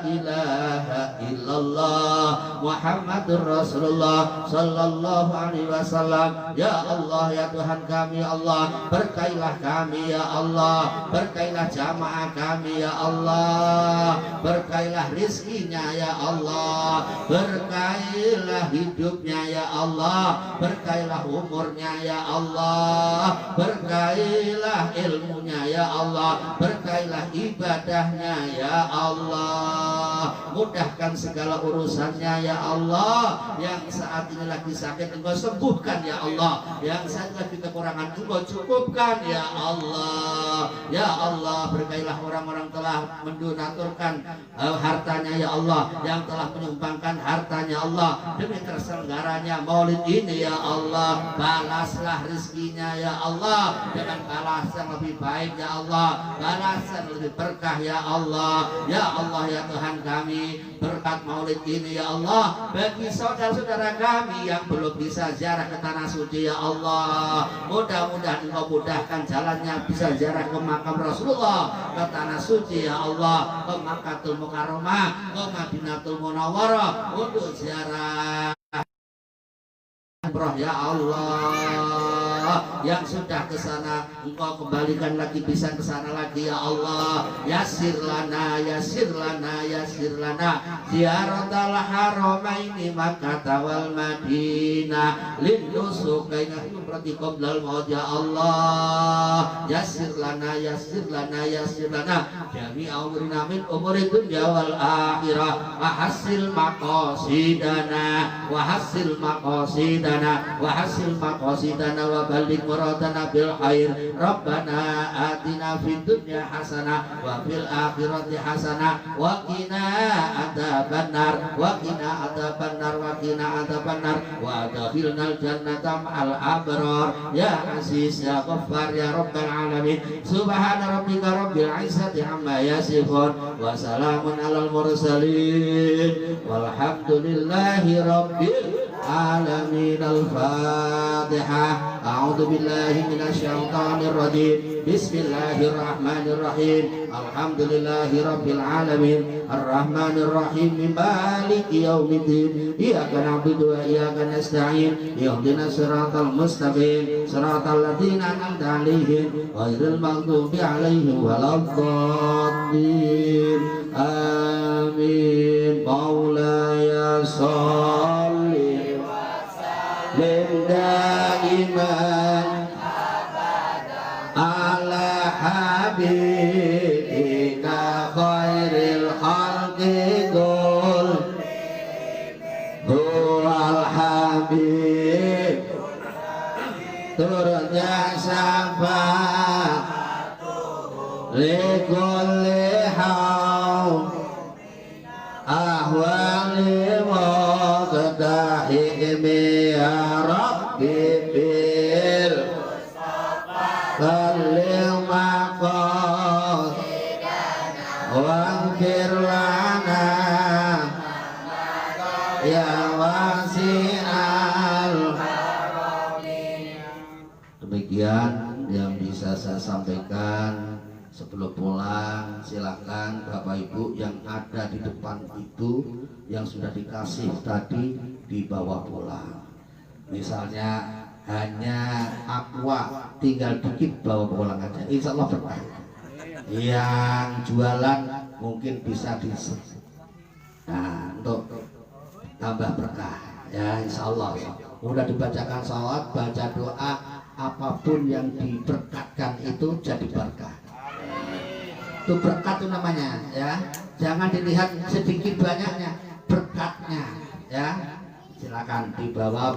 ilaha illallah Muhammadur Rasulullah sallallahu alaihi wasallam. Ya Allah, ya Tuhan kami, ya Allah, berkailah kami, ya Allah, berkailah jamaah kami, ya Allah, berkailah rizkinya, ya Allah, berkailah hidupnya, ya Allah, berkailah umurnya, ya Allah, berkailah ilmunya, ya Allah, berkailah ibadahnya, ya Allah, mudahkan segala urusannya, ya Allah. Yang saat ini lagi sakit Engkau sembuhkan, ya Allah, yang saat ini lagi kekurangan Engkau cukupkan, ya Allah. Ya Allah, berkailah orang-orang telah mendonaturkan hartanya, ya Allah, yang telah menyumbangkan hartanya, Allah, demi terselenggaranya maulid ini, ya Allah. Balaslah rezekinya, ya Allah, dengan balas yang lebih baik, ya Allah, balas yang lebih berkah, ya Allah. Ya Allah, ya Tuhan kami, berkat maulid ini, ya Allah, bagi saudara-saudara kami yang belum bisa ziarah ke tanah suci, ya Allah, mudah-mudahan Engkau mudahkan jalannya bisa ziarah ke makam Rasulullah, ke tanah suci, ya Allah, ke Makkatul Mukarramah, ke Madinatul Munawwarah, untuk ziarah umroh, ya Allah. Yang sudah ke sana Engkau kembalikan lagi, bisa ke sana lagi, ya Allah. Yasir lana, yasir lana, yasir lana ziyaratal haramaini Makkah wal Madinah linnusukaina berarti qoblal maut, ya Allah. Yasir lana, yasir lana, yasir lana jami umrina min umuri dunya wal akhirah wa hasil maqasidana wa hasil maqasidana wa hasil maqasidana wa balik muradana bil khair. Rabbana atina fid dunya hasanah wa fil akhirati hasanah wa qina adzabannar wa qina adzabannar wa qina adzabannar wa adkhilnal jannata ma'al abrar ya aziz ya ghaffar ya rabbal alamin. Subhana rabbika rabbil izzati amma yasifun wa salamun alal mursalin walhamdulillahi rabbil alamin. Al-Fatihah. A'udzu billahi minasyaitonir rajim. Bismillahirrahmanirrahim. Alhamdulillahi rabbil alamin. Arrahmanir rahim. Maliki yaumiddin. Iyyaka na'budu wa iyyaka nasta'in. Ihdinas siratal mustaqim. Siratal ladzina an'amta 'alaihim ghairil maghdubi 'alaihim waladdallin. Amin. Maulaya shalli daiman ala habibika khairil khalq turunnya syafaat likulli haul ahwali muqtahimi ya rabbi bil kalil maqam wangkir lana ya wasi'al. Demikian yang bisa saya sampaikan. Sebelum pulang silakan Bapak Ibu yang ada di depan itu yang sudah dikasih tadi dibawa pulang. Misalnya hanya aqua tinggal dikit bawa pulang aja, insya Allah berkah. Yang jualan mungkin bisa nah untuk tambah berkah ya, insya Allah. Udah dibacakan salawat, baca doa, apapun yang diberkatkan itu jadi berkah. Itu berkat itu namanya ya, jangan dilihat sedikit banyaknya, berkatnya ya. Silakan dibawa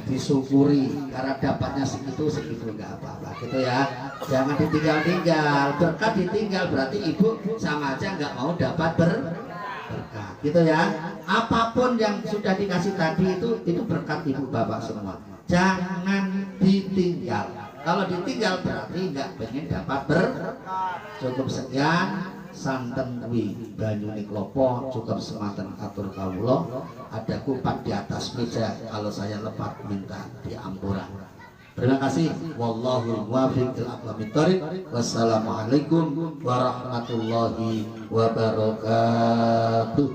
disyukuri karena dapatnya segitu nggak apa-apa gitu ya, jangan ditinggal-tinggal. Berkat ditinggal berarti ibu sama aja nggak mau dapat berkah gitu ya. Apapun yang sudah dikasih tadi itu berkat ibu bapak semua, jangan ditinggal. Kalau ditinggal berarti nggak pengen dapat cukup sekian santen wi banyune klopo cukup semanten atur kawula. Ada kupat di atas meja, kalau saya lepas minta diampura. Terima kasih. Wallahu muwaffiq ila aqwamit thoriq. Wassalamualaikum warahmatullahi wabarakatuh.